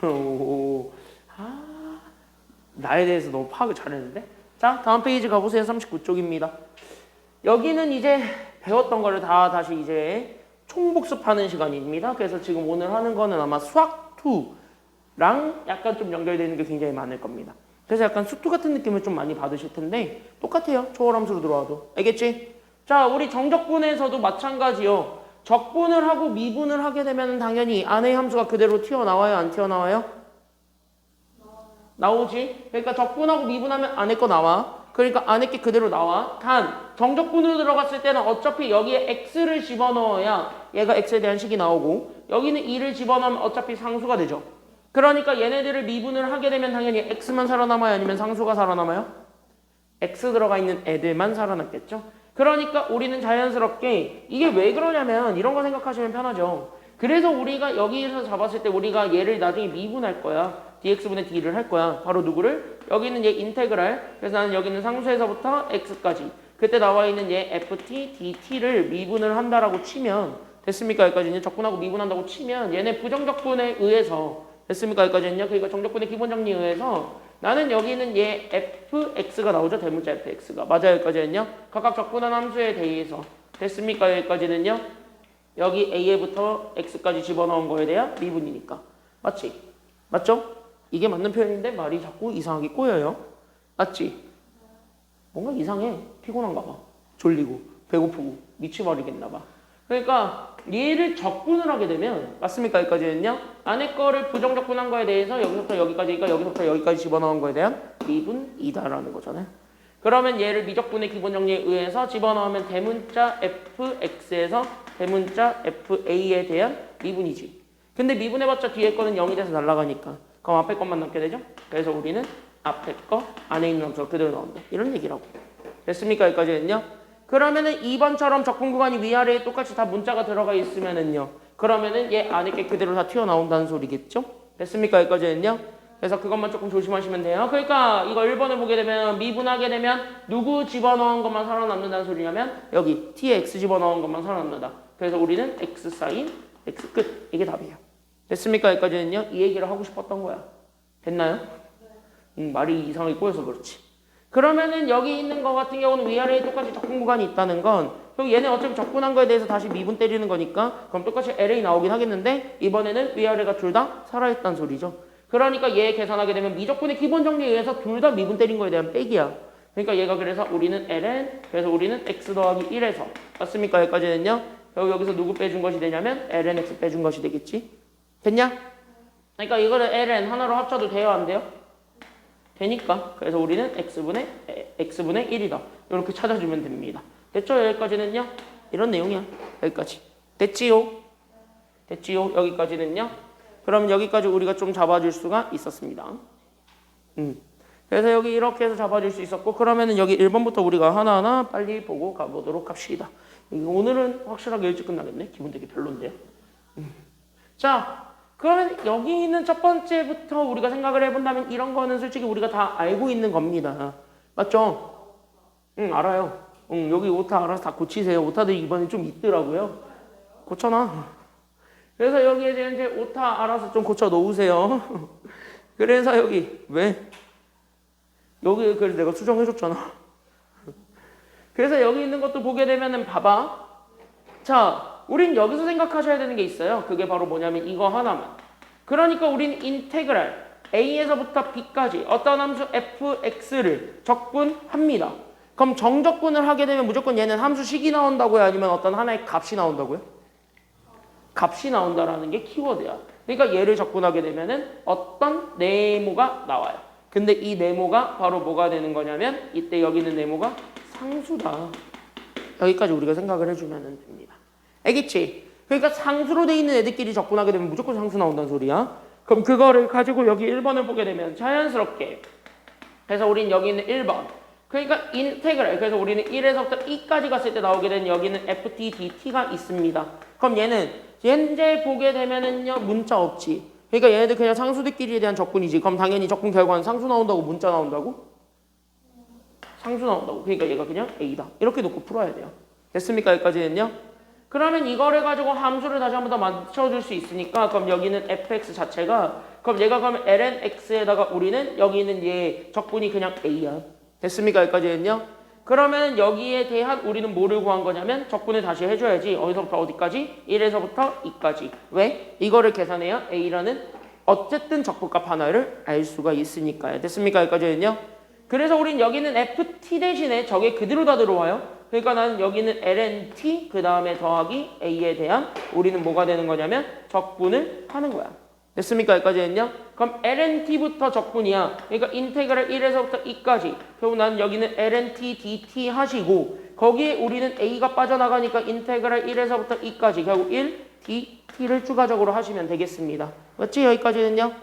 오, 나에 대해서 너무 파악을 잘했는데? 자, 다음 페이지 가보세요. 39쪽입니다. 여기는 이제 배웠던 거를 다 다시 이제 총복습하는 시간입니다. 그래서 지금 오늘 하는 거는 아마 수학2랑 약간 좀 연결되는 게 굉장히 많을 겁니다. 그래서 약간 수투 같은 느낌을 좀 많이 받으실 텐데 똑같아요. 초월함수로 들어와도. 알겠지? 자, 우리 정적분에서도 마찬가지요. 적분을 하고 미분을 하게 되면 당연히 안의 함수가 그대로 튀어나와요? 안 튀어나와요? 나오지? 그러니까 적분하고 미분하면 안에 거 나와. 그러니까 안에 게 그대로 나와. 단 정적분으로 들어갔을 때는 어차피 여기에 x를 집어넣어야 얘가 x에 대한 식이 나오고 여기는 2를 집어넣으면 어차피 상수가 되죠. 그러니까 얘네들을 미분을 하게 되면 당연히 x만 살아남아요? 아니면 상수가 살아남아요? x 들어가 있는 애들만 살아남겠죠. 그러니까 우리는 자연스럽게 이게 왜 그러냐면 이런 거 생각하시면 편하죠. 그래서 우리가 여기에서 잡았을 때 우리가 얘를 나중에 미분할 거야. dx분의 d를 할 거야. 바로 누구를? 여기는 얘 인테그랄. 그래서 나는 여기는 상수에서부터 x까지. 그때 나와 있는 얘 ft, dt를 미분을 한다라고 치면 됐습니까? 여기까지는 적분하고 미분한다고 치면 얘네 부정적분에 의해서 됐습니까? 여기까지는요. 그러니까 정적분의 기본 정리에 의해서 나는 여기는 얘 fx가 나오죠. 대문자 fx가. 맞아요. 여기까지는요. 각각 적분한 함수에 대해서 됐습니까? 여기까지는요. 여기 a에부터 x까지 집어넣은 거에 대한 미분이니까. 맞지? 맞죠? 이게 맞는 표현인데 말이 자꾸 이상하게 꼬여요. 맞지? 뭔가 이상해. 피곤한가 봐. 졸리고 배고프고 미치버리겠나 봐. 그러니까 얘를 적분을 하게 되면 맞습니까? 여기까지는요. 안에 거를 부정적분한 거에 대해서 여기서부터 여기까지니까 여기서부터 여기까지 집어넣은 거에 대한 미분이다라는 거잖아요. 그러면 얘를 미적분의 기본 정리에 의해서 집어넣으면 대문자 fx에서 대문자 fa에 대한 미분이지. 근데 미분해봤자 뒤에 거는 0이 돼서 날아가니까 그럼 앞에 것만 남게 되죠. 그래서 우리는 앞에 거 안에 있는 함수가 그대로 나온다. 이런 얘기라고. 됐습니까? 여기까지는요. 그러면은 2번처럼 적분 구간이 위아래에 똑같이 다 문자가 들어가 있으면은요. 그러면은 얘 안에 게 그대로 다 튀어나온다는 소리겠죠? 됐습니까? 여기까지는요. 그래서 그것만 조금 조심하시면 돼요. 그러니까 이거 1번을 보게 되면 미분하게 되면 누구 집어넣은 것만 살아남는다는 소리냐면 여기 tx 집어넣은 것만 살아남는다. 그래서 우리는 x 사인 x 끝. 이게 답이에요. 됐습니까? 여기까지는요. 이 얘기를 하고 싶었던 거야. 됐나요? 말이 이상하게 꼬여서 그렇지. 그러면은 여기 있는 거 같은 경우는 위아래에 똑같이 적분 구간이 있다는 건 그럼 얘네 어차피 적분한 거에 대해서 다시 미분 때리는 거니까 그럼 똑같이 LA 나오긴 하겠는데 이번에는 위아래가 둘 다 살아있다는 소리죠. 그러니까 얘 계산하게 되면 미적분의 기본 정리에 의해서 둘 다 미분 때린 거에 대한 빼기야. 그러니까 얘가 그래서 우리는 ln 그래서 우리는 x 더하기 1에서 맞습니까? 여기까지는요. 여기서 누구 빼준 것이 되냐면 ln x 빼준 것이 되겠지. 됐냐? 그러니까 이거를 ln 하나로 합쳐도 돼요? 안 돼요? 되니까 그래서 우리는 x분의 1이다. 이렇게 찾아주면 됩니다. 됐죠? 여기까지는요? 이런 내용이야. 여기까지. 됐지요? 됐지요? 여기까지는요? 그럼 여기까지 우리가 좀 잡아줄 수가 있었습니다. 그래서 여기 이렇게 해서 잡아줄 수 있었고 그러면은 여기 1번부터 우리가 하나하나 빨리 보고 가보도록 합시다. 오늘은 확실하게 일찍 끝나겠네. 기분 되게 별론데요. 자, 그러면 여기 있는 첫 번째부터 우리가 생각을 해본다면 이런 거는 솔직히 우리가 다 알고 있는 겁니다. 맞죠? 응, 알아요. 응, 여기 오타 알아서 다 고치세요. 오타들이 이번에 좀 있더라고요. 고쳐놔. 그래서 여기에 대한 이제 오타 알아서 좀 고쳐 놓으세요. 그래서 여기 왜? 여기 그래서 내가 수정해줬잖아. 그래서 여기 있는 것도 보게 되면은 봐봐. 자, 우린 여기서 생각하셔야 되는 게 있어요. 그게 바로 뭐냐면 이거 하나만. 그러니까 우린 인테그랄 a에서부터 b까지 어떤 함수 fx를 적분합니다. 그럼 정적분을 하게 되면 무조건 얘는 함수식이 나온다고요? 아니면 어떤 하나의 값이 나온다고요? 값이 나온다라는 게 키워드야. 그러니까 얘를 적분하게 되면은 어떤 네모가 나와요. 근데 이 네모가 바로 뭐가 되는 거냐면 이때 여기 있는 네모가 상수다. 여기까지 우리가 생각을 해주면 됩니다. 알겠지? 그러니까 상수로 돼 있는 애들끼리 적분하게 되면 무조건 상수 나온다는 소리야. 그럼 그거를 가지고 여기 1번을 보게 되면 자연스럽게 그래서 우린 여기 있는 1번 그러니까 인테그랄 그래서 우리는 1에서부터 2까지 갔을 때 나오게 된 여기는 ft, dt가 있습니다. 그럼 얘는 현재 보게 되면은요 문자 없지. 그러니까 얘네들 그냥 상수들끼리에 대한 적분이지. 그럼 당연히 적분 결과는 상수 나온다고 문자 나온다고? 상수 나온다고. 그러니까 얘가 그냥 a다. 이렇게 놓고 풀어야 돼요. 됐습니까? 여기까지는요? 그러면 이거를 가지고 함수를 다시 한 번 더 맞춰줄 수 있으니까 그럼 여기는 fx 자체가 그럼 얘가 그러면 ln x에다가 우리는 여기 있는 얘 적분이 그냥 a야. 됐습니까? 여기까지는요? 그러면 여기에 대한 우리는 뭐를 구한 거냐면 적분을 다시 해줘야지. 어디서부터 어디까지? 1에서부터 2까지. 왜? 이거를 계산해야 a라는 어쨌든 적분값 하나를 알 수가 있으니까요. 됐습니까? 여기까지는요? 그래서 우린 여기는 ft 대신에 저게 그대로 다 들어와요. 그러니까 나는 여기는 lnt 그 다음에 더하기 a에 대한 우리는 뭐가 되는 거냐면 적분을 하는 거야. 됐습니까? 여기까지는요? 그럼 lnt부터 적분이야. 그러니까 인테그랄 1에서부터 2까지. 결국 나는 여기는 lnt dt 하시고 거기에 우리는 a가 빠져나가니까 인테그랄 1에서부터 2까지 결국 1 dt를 추가적으로 하시면 되겠습니다. 맞지? 여기까지는요?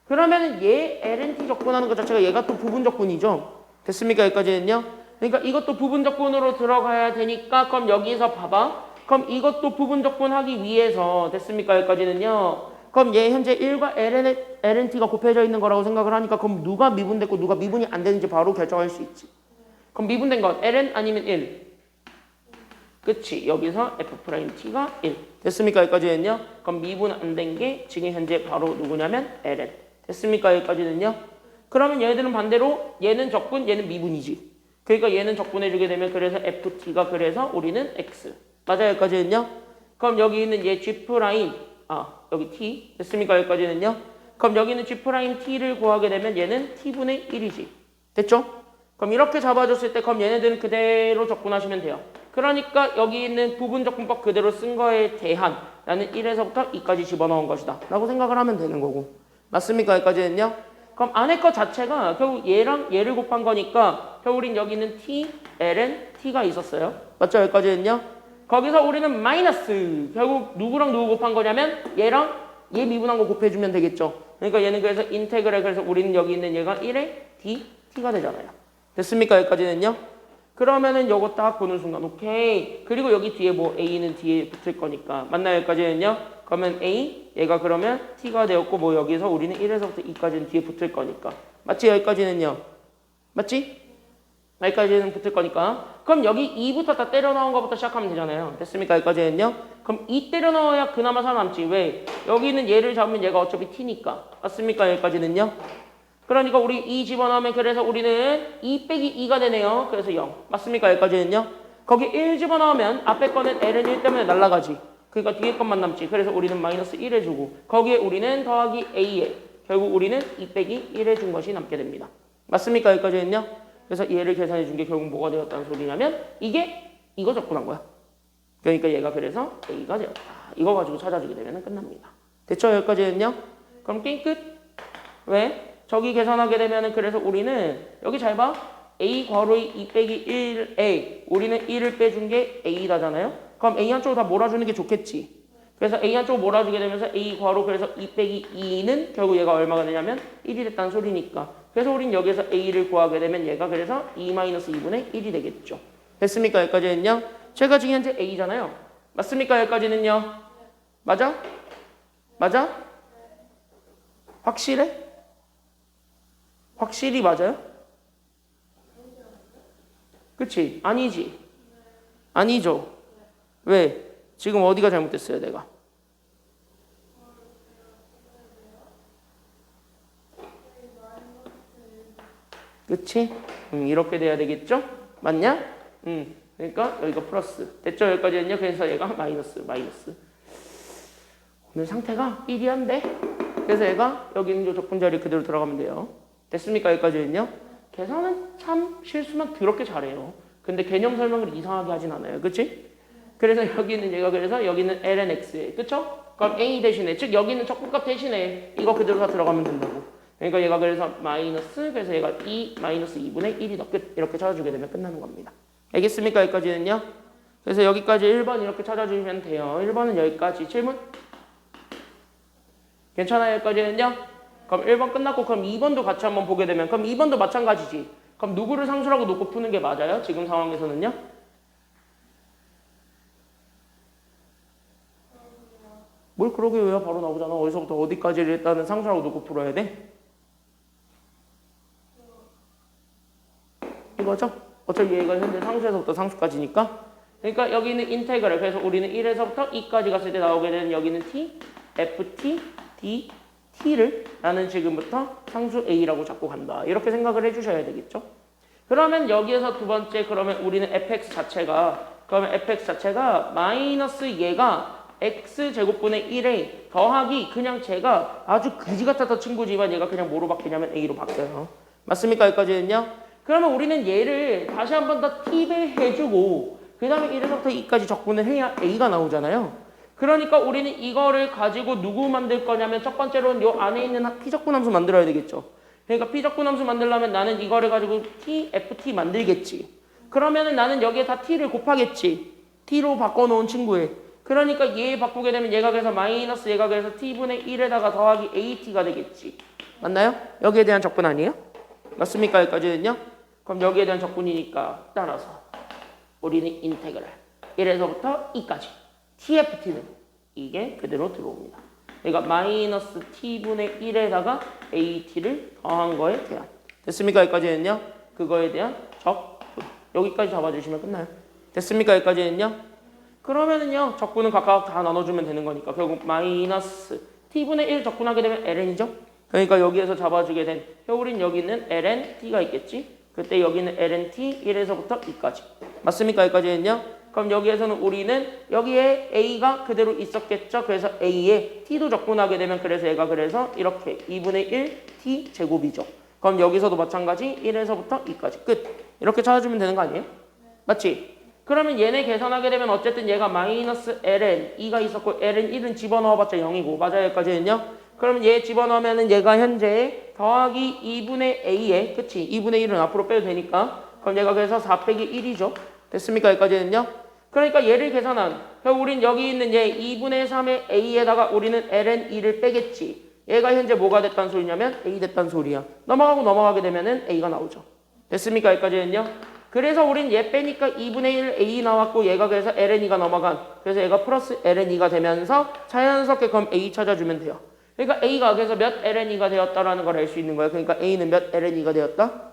그러면 얘 lnt 적분하는 것 자체가 얘가 또 부분 적분이죠. 됐습니까? 여기까지는요? 그러니까 이것도 부분 적분으로 들어가야 되니까 그럼 여기서 봐봐. 그럼 이것도 부분 적분하기 위해서 됐습니까? 여기까지는요. 그럼 얘 현재 1과 lnt가 곱해져 있는 거라고 생각을 하니까 그럼 누가 미분됐고 누가 미분이 안 되는지 바로 결정할 수 있지. 그럼 미분된 건 ln 아니면 1? 그치. 여기서 f't가 1. 됐습니까? 여기까지는요. 그럼 미분 안 된 게 지금 현재 바로 누구냐면 ln. 됐습니까? 여기까지는요. 그러면 얘들은 반대로 얘는 적분, 얘는 미분이지. 그러니까 얘는 적분해주게 되면 그래서 ft가 그래서 우리는 x. 맞아요? 여기까지는요. 그럼 여기 있는 얘 g', 여기 t. 됐습니까? 여기까지는요. 그럼 여기는 g't를 구하게 되면 얘는 t분의 1이지. 됐죠? 그럼 이렇게 잡아줬을 때 그럼 얘네들은 그대로 적분하시면 돼요. 그러니까 여기 있는 부분 적분법 그대로 쓴 거에 대한 나는 1에서부터 2까지 집어넣은 것이다 라고 생각을 하면 되는 거고. 맞습니까? 여기까지는요. 그럼 안에 것 자체가 결국 얘랑 얘를 곱한 거니까 결국 우린 여기 있는 t, ln, t가 있었어요. 맞죠? 여기까지는요. 거기서 우리는 마이너스 결국 누구랑 누구 곱한 거냐면 얘랑 얘 미분한 거 곱해주면 되겠죠. 그러니까 얘는 그래서 인테그랄 그래서 우리는 여기 있는 얘가 1에 dt가 되잖아요. 됐습니까? 여기까지는요. 그러면은 요거 딱 보는 순간 오케이. 그리고 여기 뒤에 뭐 a는 뒤에 붙을 거니까 맞나요? 여기까지는요. 그러면 a 얘가 그러면 t가 되었고 뭐 여기서 우리는 1에서부터 2까지는 뒤에 붙을 거니까 맞지? 여기까지는요. 맞지? 여기까지는 붙을 거니까 그럼 여기 2부터 다 때려 넣은 거부터 시작하면 되잖아요. 됐습니까? 여기까지는요. 그럼 2 때려 넣어야 그나마 살아남지. 왜? 여기는 얘를 잡으면 얘가 어차피 t니까 맞습니까? 여기까지는요. 그러니까 우리 2 집어넣으면 그래서 우리는 2 빼기 2가 되네요. 그래서 0. 맞습니까? 여기까지는요. 거기 1 집어넣으면 앞에 거는 ln 1 때문에 날아가지. 그러니까 뒤에 것만 남지. 그래서 우리는 마이너스 1 해주고 거기에 우리는 더하기 a에 결국 우리는 2 빼기 1 해준 것이 남게 됩니다. 맞습니까? 여기까지는요. 그래서 얘를 계산해 준 게 결국 뭐가 되었다는 소리냐면 이거 적분한 거야. 그러니까 얘가 그래서 a가 되었다. 이거 가지고 찾아주게 되면 끝납니다. 됐죠? 여기까지는요. 그럼 게임 끝. 왜? 저기 계산하게 되면은 그래서 우리는 여기 잘 봐. a 괄호의 2 빼기 1a 우리는 1을 빼준 게 a다잖아요. 그럼 a 한쪽으로 다 몰아주는 게 좋겠지. 그래서 a 한쪽으로 몰아주게 되면서 a 괄호 그래서 2 빼기 2는 결국 얘가 얼마가 되냐면 1이 됐다는 소리니까. 그래서 우린 여기서 a를 구하게 되면 얘가 그래서 2-2분의 1이 되겠죠. 됐습니까? 여기까지는요. 제가 지금 현재 a잖아요. 맞습니까? 여기까지는요. 맞아? 맞아? 확실해? 확실히 맞아요? 그치? 아니지? 아니죠? 왜? 지금 어디가 잘못됐어요, 내가? 그치? 이렇게 돼야 되겠죠? 맞냐? 그러니까 여기가 플러스. 됐죠? 여기까지는요. 그래서 얘가 마이너스. 오늘 상태가 1이 한데 그래서 얘가 여기 있는 적분 자리 그대로 들어가면 돼요. 됐습니까? 여기까지는요. 계산은 참 실수만 더럽게 잘해요. 근데 개념 설명을 이상하게 하진 않아요. 그치? 그래서 여기 있는 얘가 그래서 여기는 ln x에 그쵸? 그럼 a 대신에 즉 여기 있는 적분값 대신에 이거 그대로 다 들어가면 된다고. 그러니까 얘가 그래서 마이너스 그래서 얘가 2-2분의 1이다. 끝. 이렇게 찾아주게 되면 끝나는 겁니다. 알겠습니까? 여기까지는요. 그래서 여기까지 1번 이렇게 찾아주시면 돼요. 1번은 여기까지. 질문? 괜찮아요? 여기까지는요. 그럼 1번 끝났고 그럼 2번도 같이 한번 보게 되면 그럼 2번도 마찬가지지. 그럼 누구를 상수라고 놓고 푸는 게 맞아요? 지금 상황에서는요. 뭘 그러게 왜요? 바로 나오잖아. 어디서부터 어디까지를 일단은 상수라고 놓고 풀어야 돼? 이거죠? 어차피 얘가 현재 상수에서부터 상수까지니까. 그러니까 여기 있는 인테그랄. 그래서 우리는 1에서부터 2까지 갔을 때 나오게 되는 여기는 t, ft, d, t를 나는 지금부터 상수 a라고 잡고 간다. 이렇게 생각을 해주셔야 되겠죠. 그러면 여기에서 두 번째 그러면 우리는 fx 자체가 마이너스 얘가 x제곱분의 1에 더하기 그냥 제가 아주 그지 같았던 친구지만 얘가 그냥 뭐로 바뀌냐면 a로 바뀌어요. 맞습니까? 여기까지는요? 그러면 우리는 얘를 다시 한 번 더 t배해주고 그 다음에 1에서부터 2까지 적분을 해야 a가 나오잖아요. 그러니까 우리는 이거를 가지고 누구 만들 거냐면 첫 번째로는 요 안에 있는 p적분함수 만들어야 되겠죠. 그러니까 p적분함수 만들려면 나는 이거를 가지고 ft 만들겠지. 그러면은 나는 여기에 다 t를 곱하겠지. t로 바꿔놓은 친구에. 그러니까 얘 바꾸게 되면 얘가 그래서 마이너스 얘가 그래서 t분의 1에다가 더하기 at가 되겠지. 맞나요? 여기에 대한 적분 아니에요? 맞습니까? 여기까지는요? 그럼 여기에 대한 적분이니까 따라서 우리는 인테그랄 1에서부터 2까지 tft는 이게 그대로 들어옵니다. 그러니까 마이너스 t분의 1에다가 at를 더한 거에 대한 됐습니까? 여기까지는요? 그거에 대한 적분 여기까지 잡아주시면 끝나요. 됐습니까? 여기까지는요? 그러면은요 적분은 각각 다 나눠주면 되는 거니까 결국 마이너스 t분의 1 적분하게 되면 ln이죠. 그러니까 여기에서 잡아주게 된 효울인 여기는 ln t가 있겠지. 그때 여기는 ln t 1에서부터 2까지 맞습니까? 여기까지는요. 그럼 여기에서는 우리는 여기에 a가 그대로 있었겠죠. 그래서 a에 t도 적분하게 되면 그래서 얘가 그래서 이렇게 2분의 1 t 제곱이죠. 그럼 여기서도 마찬가지 1에서부터 2까지 끝. 이렇게 찾아주면 되는 거 아니에요? 맞지? 그러면 얘네 계산하게 되면 어쨌든 얘가 마이너스 ln 2가 있었고 ln 1은 집어넣어봤자 0이고 맞아요? 여기까지는요? 그러면 얘 집어넣으면은 얘가 현재 더하기 2분의 a에 그치? 2분의 1은 앞으로 빼도 되니까 그럼 얘가 그래서 4 빼기 1이죠. 됐습니까? 여기까지는요? 그러니까 얘를 계산한 우린 여기 있는 얘 2분의 3의 a에다가 우리는 ln 2를 빼겠지. 얘가 현재 뭐가 됐단 소리냐면 a 됐단 소리야. 넘어가게 되면은 a가 나오죠. 됐습니까? 여기까지는요? 그래서 우린 얘 빼니까 2분의 1 a 나왔고 얘가 그래서 ln2가 넘어간 그래서 얘가 플러스 ln2가 되면서 자연스럽게 그럼 a 찾아주면 돼요. 그러니까 a가 그래서 몇 ln2가 되었다라는 걸 알 수 있는 거예요. 그러니까 a는 몇 ln2가 되었다?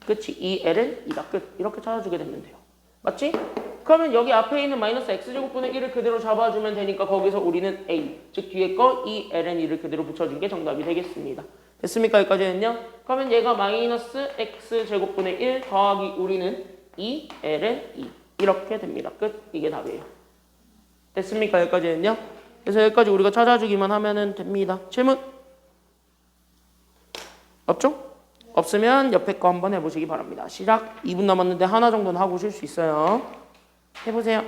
그치 2ln2다 끝. 이렇게 찾아주게 되면 돼요. 맞지? 그러면 여기 앞에 있는 마이너스 x제곱분의 1을 그대로 잡아주면 되니까 거기서 우리는 a 즉 뒤에 거 2ln2를 그대로 붙여준 게 정답이 되겠습니다. 됐습니까? 여기까지는요? 그러면 얘가 마이너스 x제곱분의 1 더하기 우리는 2ln2 이렇게 됩니다. 끝. 이게 답이에요. 됐습니까? 여기까지는요? 그래서 여기까지 우리가 찾아주기만 하면 됩니다. 질문? 없죠? 없으면 옆에 거 한번 해보시기 바랍니다. 시작. 2분 남았는데 하나 정도는 하고 오실 수 있어요. 해보세요.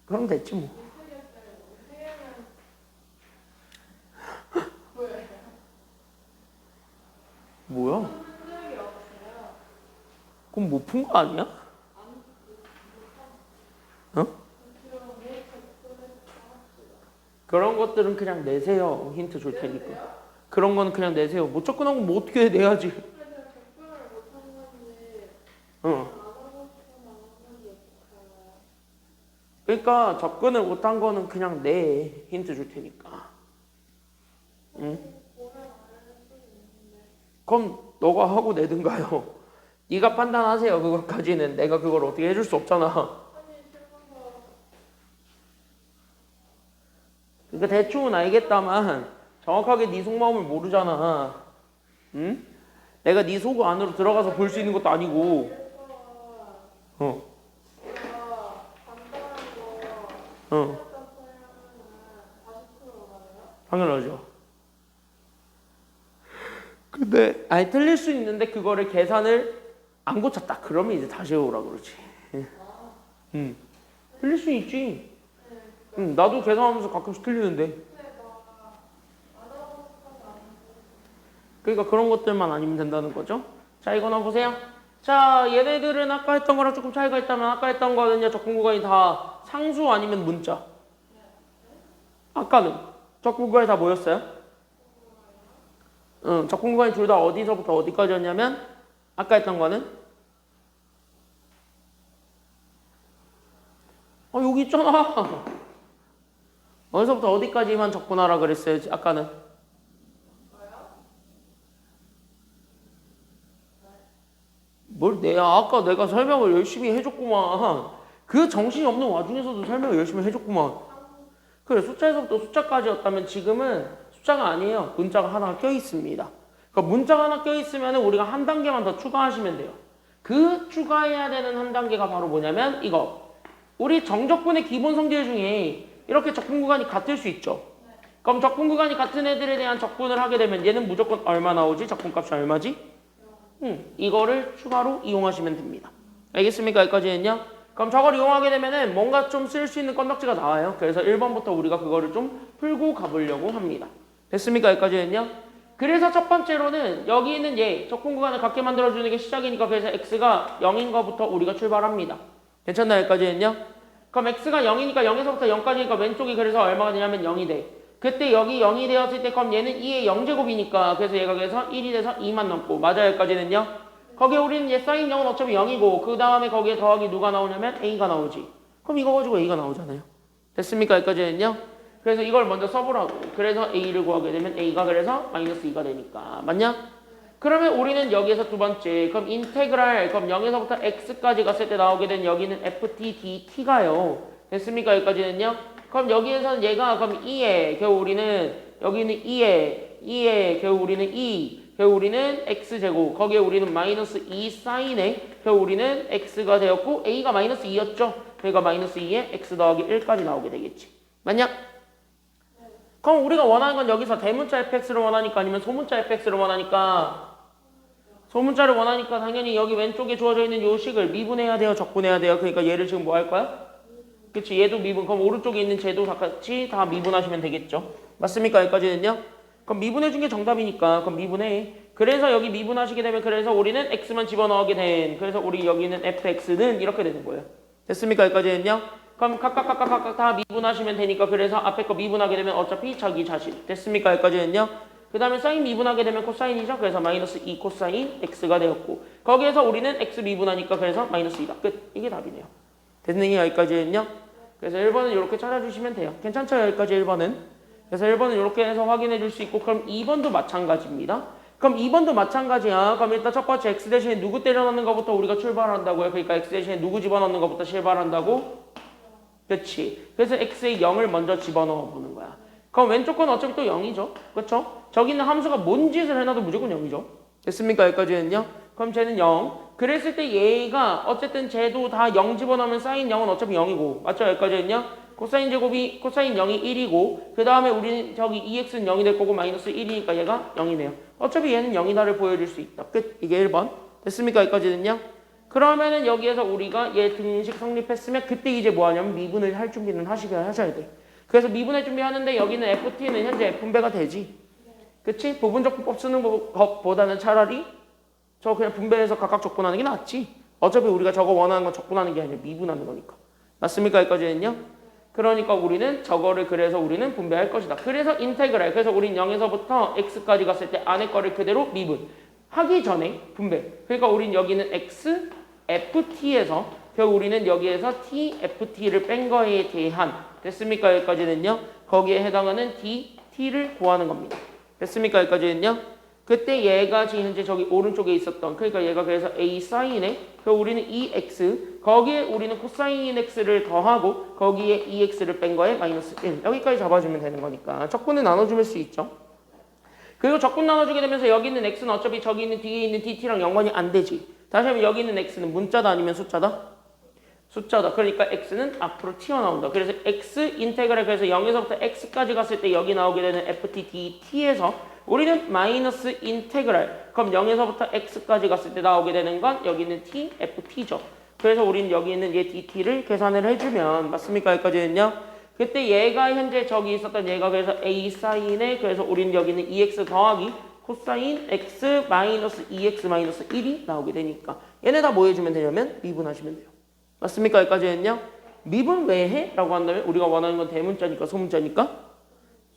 그럼 됐지 뭐. 뭐야? 그럼 못 푼 거 아니야? 어? 그런 것들은 그냥 내세요. 힌트 줄 테니까. 그런 거는 그냥 내세요. 못 접근하고 뭐 어떻게 내야지. 그러니까 접근을 못한 거는 그냥 내. 힌트 줄 테니까. 응? 그럼 너가 하고 내든가요. 네가 판단하세요. 그것까지는 내가 그걸 어떻게 해줄 수 없잖아. 그러니까 대충은 알겠다만 정확하게 네 속마음을 모르잖아. 응? 내가 네 속 안으로 들어가서 볼 수 있는 것도 아니고. 당연하죠. 근데 아니 틀릴 수 있는데 그거를 계산을 안 고쳤다. 그러면 이제 다시 해오라 그러지. 틀릴 수 있지. 나도 계산하면서 가끔씩 틀리는데. 그러니까 그런 것들만 아니면 된다는 거죠. 자, 이거나 보세요. 자, 얘네들은 아까 했던 거랑 조금 차이가 있다면 아까 했던 거는요. 적분구간이 다 상수 아니면 문자. 아까는 적분구간이 다 뭐였어요? 적분구간이 둘 다 어디서부터 어디까지였냐면 아까 했던 거는 여기 있잖아. 어디서부터 어디까지만 적분하라 그랬어요. 아까는. 뭘 내야 아까 내가 설명을 열심히 해줬구만. 그 정신이 없는 와중에서도 설명을 열심히 해줬구만. 그래, 숫자에서부터 숫자까지였다면 지금은 숫자가 아니에요. 문자가 하나 껴있습니다. 그러니까 문자가 하나 껴있으면 우리가 한 단계만 더 추가하시면 돼요. 그 추가해야 되는 한 단계가 바로 뭐냐면 이거. 우리 정적분의 기본 성질 중에 이렇게 적분구간이 같을 수 있죠. 그럼 적분구간이 같은 애들에 대한 적분을 하게 되면 얘는 무조건 얼마 나오지? 적분값이 얼마지? 이거를 추가로 이용하시면 됩니다. 알겠습니까? 여기까지는요? 그럼 저걸 이용하게 되면은 뭔가 좀 쓸 수 있는 건덕지가 나와요. 그래서 1번부터 우리가 그거를 좀 풀고 가보려고 합니다. 됐습니까? 여기까지는요? 그래서 첫 번째로는 여기 있는 얘 적분구간을 같게 만들어주는 게 시작이니까 그래서 x가 0인 거부터 우리가 출발합니다. 괜찮나요? 여기까지는요? 그럼 x가 0이니까 0에서부터 0까지니까 왼쪽이 그래서 얼마가 되냐면 0이 돼. 그때 여기 0이 되었을 때 그럼 얘는 2의 0제곱이니까 그래서 얘가 그래서 1이 돼서 2만 넘고 맞아요? 여기까지는요? 거기에 우리는 얘 사인 0은 어차피 0이고 그 다음에 거기에 더하기 누가 나오냐면 a가 나오지. 그럼 이거 가지고 a가 나오잖아요. 됐습니까? 여기까지는요? 그래서 이걸 먼저 써보라고. 그래서 a를 구하게 되면 a가 그래서 마이너스 2가 되니까 맞냐? 그러면 우리는 여기에서 두 번째 그럼 인테그랄 그럼 0에서부터 x까지 갔을 때 나오게 된 여기는 ft dt가요. 됐습니까? 여기까지는요? 그럼 여기에서는 얘가 그럼 2에 겨우 우리는 여기는 2에 겨우 우리는 2 겨우 우리는 x제곱 거기에 우리는 마이너스 2 사인에 겨우 우리는 x가 되었고 a가 마이너스 2였죠. 그러니까 마이너스 2에 x 더하기 1까지 나오게 되겠지. 맞냐? 그럼 우리가 원하는 건 여기서 대문자 fx를 원하니까 아니면 소문자 fx를 원하니까 소문자를 원하니까 당연히 여기 왼쪽에 주어져 있는 요 식을 미분해야 돼요? 적분해야 돼요? 그러니까 얘를 지금 뭐 할 거야? 그치, 얘도 미분. 그럼 오른쪽에 있는 쟤도 같이 다 미분하시면 되겠죠. 맞습니까? 여기까지는요? 그럼 미분해준 게 정답이니까 그럼 미분해. 그래서 여기 미분하시게 되면 그래서 우리는 x만 집어넣게 된 그래서 우리 여기는 fx는 이렇게 되는 거예요. 됐습니까? 여기까지는요? 그럼 각각 다 미분하시면 되니까 그래서 앞에 거 미분하게 되면 어차피 자기 자신. 됐습니까? 여기까지는요? 그 다음에 사인 미분하게 되면 코사인이죠. 그래서 마이너스 2 코사인 x가 되었고 거기에서 우리는 x 미분하니까 그래서 마이너스 2가 끝. 이게 답이네요. 됐느니 여기까지는요? 그래서 1번은 이렇게 찾아주시면 돼요. 괜찮죠? 여기까지 1번은. 그래서 1번은 이렇게 해서 확인해 줄 수 있고 그럼 2번도 마찬가지입니다. 그럼 2번도 마찬가지야. 그럼 일단 첫 번째 x 대신에 누구 때려 넣는 것부터 우리가 출발한다고요. 그러니까 x 대신에 누구 집어넣는 것부터 출발한다고? 그렇지. 그래서 x에 0을 먼저 집어넣어 보는 거야. 그럼 왼쪽 건 어차피 또 0이죠. 그렇죠? 저기 있는 함수가 뭔 짓을 해놔도 무조건 0이죠. 됐습니까? 여기까지는요? 그럼 쟤는 0. 그랬을 때 얘가 어쨌든 쟤도 다 0 집어넣으면 사인 0은 어차피 0이고 맞죠? 여기까지는요? 코사인 제곱이 코사인 0이 1이고 그 다음에 우리는 저기 2x는 0이 될 거고 마이너스 1이니까 얘가 0이네요. 어차피 얘는 0이다를 보여줄 수 있다. 끝. 이게 1번. 됐습니까? 여기까지는요? 그러면은 여기에서 우리가 얘 등식 성립했으면 그때 이제 뭐 하냐면 미분을 할 준비는 하셔야 돼. 그래서 미분할 준비하는데 여기는 ft는 현재 f분배가 되지. 그치? 부분적 분법 쓰는 것보다는 차라리 저 그냥 분배해서 각각 적분하는 게 낫지. 어차피 우리가 저거 원하는 건 적분하는 게 아니라 미분하는 거니까. 맞습니까? 여기까지는요? 그러니까 우리는 저거를 그래서 우리는 분배할 것이다. 그래서 인테그랄. 그래서 우린 0에서부터 x까지 갔을 때 안에 거를 그대로 미분. 하기 전에 분배. 그러니까 우린 여기는 x, ft에서 결국 우리는 여기에서 t, ft를 뺀 거에 대한 됐습니까? 여기까지는요. 거기에 해당하는 d, t를 구하는 겁니다. 됐습니까? 여기까지는요. 그때 얘가 지금 현재 저기 오른쪽에 있었던 그러니까 얘가 그래서 a 사인에 그리고 우리는 e x 거기에 우리는 코사인 x를 더하고 거기에 e x를 뺀 거에 마이너스 1 여기까지 잡아주면 되는 거니까 적분을 나눠줄 수 있죠. 그리고 적분 나눠주게 되면서 여기 있는 x는 어차피 저기 있는 뒤에 있는 dt랑 연관이 안 되지. 다시 한번 여기 있는 x는 문자다 아니면 숫자다? 숫자다. 그러니까 x는 앞으로 튀어나온다. 그래서 x 인테그랄 그래서 0에서부터 x까지 갔을 때 여기 나오게 되는 ft dt에서 우리는 마이너스 인테그랄 그럼 0에서부터 x까지 갔을 때 나오게 되는 건 여기 있는 t, ft죠. 그래서 우리는 여기 있는 얘 dt를 계산을 해주면 맞습니까? 여기까지는요. 그때 얘가 현재 저기 있었던 얘가 그래서 a 사인에 그래서 우리는 여기 있는 2x 더하기 코사인 x 마이너스 2x 마이너스 1이 나오게 되니까 얘네 다 뭐 해주면 되냐면 미분하시면 돼요. 맞습니까? 여기까지는요. 미분 왜 해? 라고 한다면 우리가 원하는 건 대문자니까 소문자니까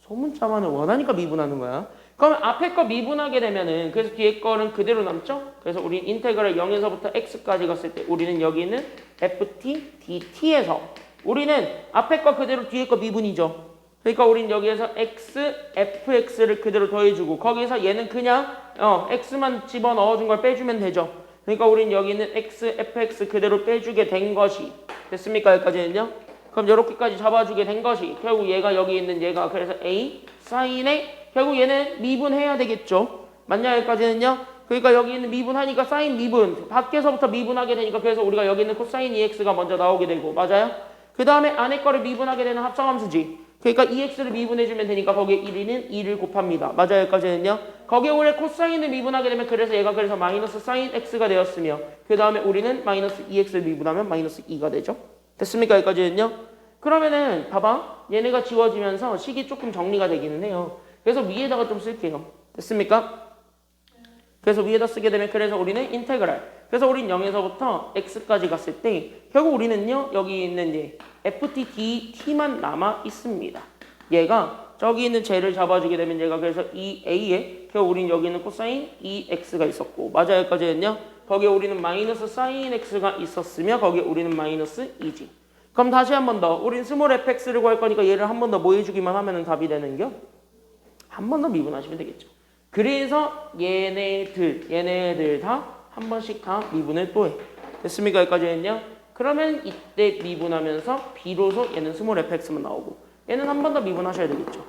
소문자만을 원하니까 미분하는 거야. 그러면 앞에 거 미분하게 되면은 그래서 뒤에 거는 그대로 남죠? 그래서 우리 인테그랄 0에서부터 x까지 갔을 때 우리는 여기 있는 ft dt에서 우리는 앞에 거 그대로 뒤에 거 미분이죠. 그러니까 우린 여기에서 x, fx를 그대로 더해주고 거기서 얘는 그냥 x만 집어넣어준 걸 빼주면 되죠. 그러니까 우린 여기 있는 x, fx 그대로 빼주게 된 것이 됐습니까? 여기까지는요. 그럼 이렇게까지 잡아주게 된 것이 결국 얘가 여기 있는 얘가 그래서 a 사인에 결국 얘는 미분해야 되겠죠. 맞냐? 여기까지는요. 그러니까 여기 있는 미분하니까 사인 미분 밖에서부터 미분하게 되니까 그래서 우리가 여기 있는 코사인 2x가 먼저 나오게 되고 맞아요? 그 다음에 안에 거를 미분하게 되는 합성함수지. 그러니까 2x를 미분해주면 되니까 거기에 1위는 2를 곱합니다. 맞아요? 여기까지는요. 거기에 원래 코사인을 미분하게 되면 그래서 얘가 그래서 마이너스 사인 x가 되었으며 그 다음에 우리는 마이너스 2x를 미분하면 마이너스 2가 되죠. 됐습니까? 여기까지는요. 그러면은 봐봐. 얘네가 지워지면서 식이 조금 정리가 되기는 해요. 그래서 위에다가 좀 쓸게요. 됐습니까? 그래서 위에다 쓰게 되면 그래서 우리는 인테그랄. 그래서 우린 0에서부터 x까지 갔을 때 결국 우리는요. 여기 있는 얘 ft dt만 남아 있습니다. 얘가 저기 있는 쟤를 잡아주게 되면 얘가 그래서 2a에 결국 우린 여기 있는 코사인 2x가 있었고 맞아요. 여기까지는요. 거기에 우리는 마이너스 사인 x가 있었으며 거기에 우리는 마이너스 2지. 그럼 다시 한 번 더. 우린 스몰 fx를 구할 거니까 얘를 한 번 더 뭐 해주기만 하면 답이 되는겨? 한 번 더 미분하시면 되겠죠. 그래서 얘네들 다 한 번씩 다 미분을 또 해. 됐습니까? 여기까지는요. 그러면 이때 미분하면서 비로소 얘는 스몰 fx만 나오고 얘는 한 번 더 미분하셔야 되겠죠.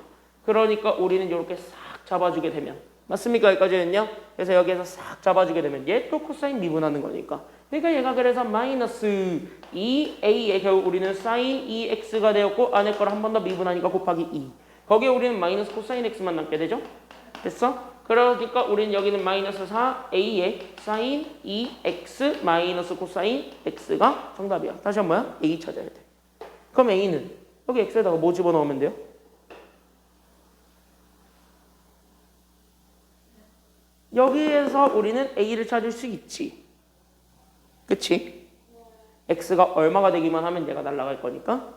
그러니까 우리는 이렇게 싹 잡아주게 되면 맞습니까? 여기까지는요. 그래서 여기에서 싹 잡아주게 되면 얘 또 코사인 미분하는 거니까 그러니까 얘가 그래서 마이너스 2a에 결국 우리는 사인 2x가 되었고 안에 걸 한 번 더 미분하니까 곱하기 2 거기에 우리는 마이너스 코사인 x만 남게 되죠? 됐어? 그러니까 우리는 여기는 마이너스 4a에 사인 2x 마이너스 코사인 x가 정답이야. 다시 한 번야 a 찾아야 돼. 그럼 a는 여기 x에다가 뭐 집어넣으면 돼요? 여기에서 우리는 a를 찾을 수 있지. 그치? x가 얼마가 되기만 하면 얘가 날아갈 거니까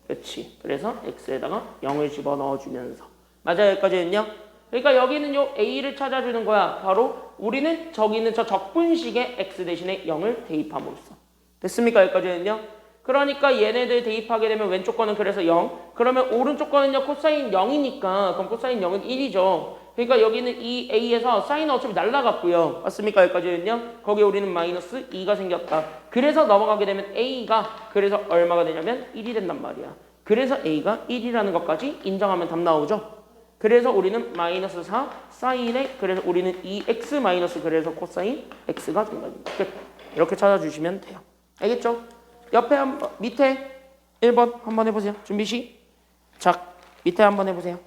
그치? 그래서 x에다가 0을 집어넣어주면서 맞아요? 여기까지는요? 그러니까 여기는 요 a를 찾아주는 거야. 바로 우리는 저기 있는 저 적분식에 x 대신에 0을 대입함으로써. 됐습니까? 여기까지는요? 그러니까 얘네들 대입하게 되면 왼쪽 거는 그래서 0. 그러면 오른쪽 거는요. 코사인 0이니까 그럼 코사인 0은 1이죠. 그러니까 여기는 이 a에서 사인은 어차피 날라갔고요. 맞습니까? 여기까지는요? 거기에 우리는 마이너스 2가 생겼다. 그래서 넘어가게 되면 a가 그래서 얼마가 되냐면 1이 된단 말이야. 그래서 a가 1이라는 것까지 인정하면 답 나오죠? 그래서 우리는 마이너스 4 사인에 그래서 우리는 2x 마이너스 그래서 코사인 x가 정답입니다. 끝. 이렇게 찾아주시면 돼요. 알겠죠? 옆에 한번 밑에 1번 한번 해보세요. 준비 시작. 밑에 한번 해보세요.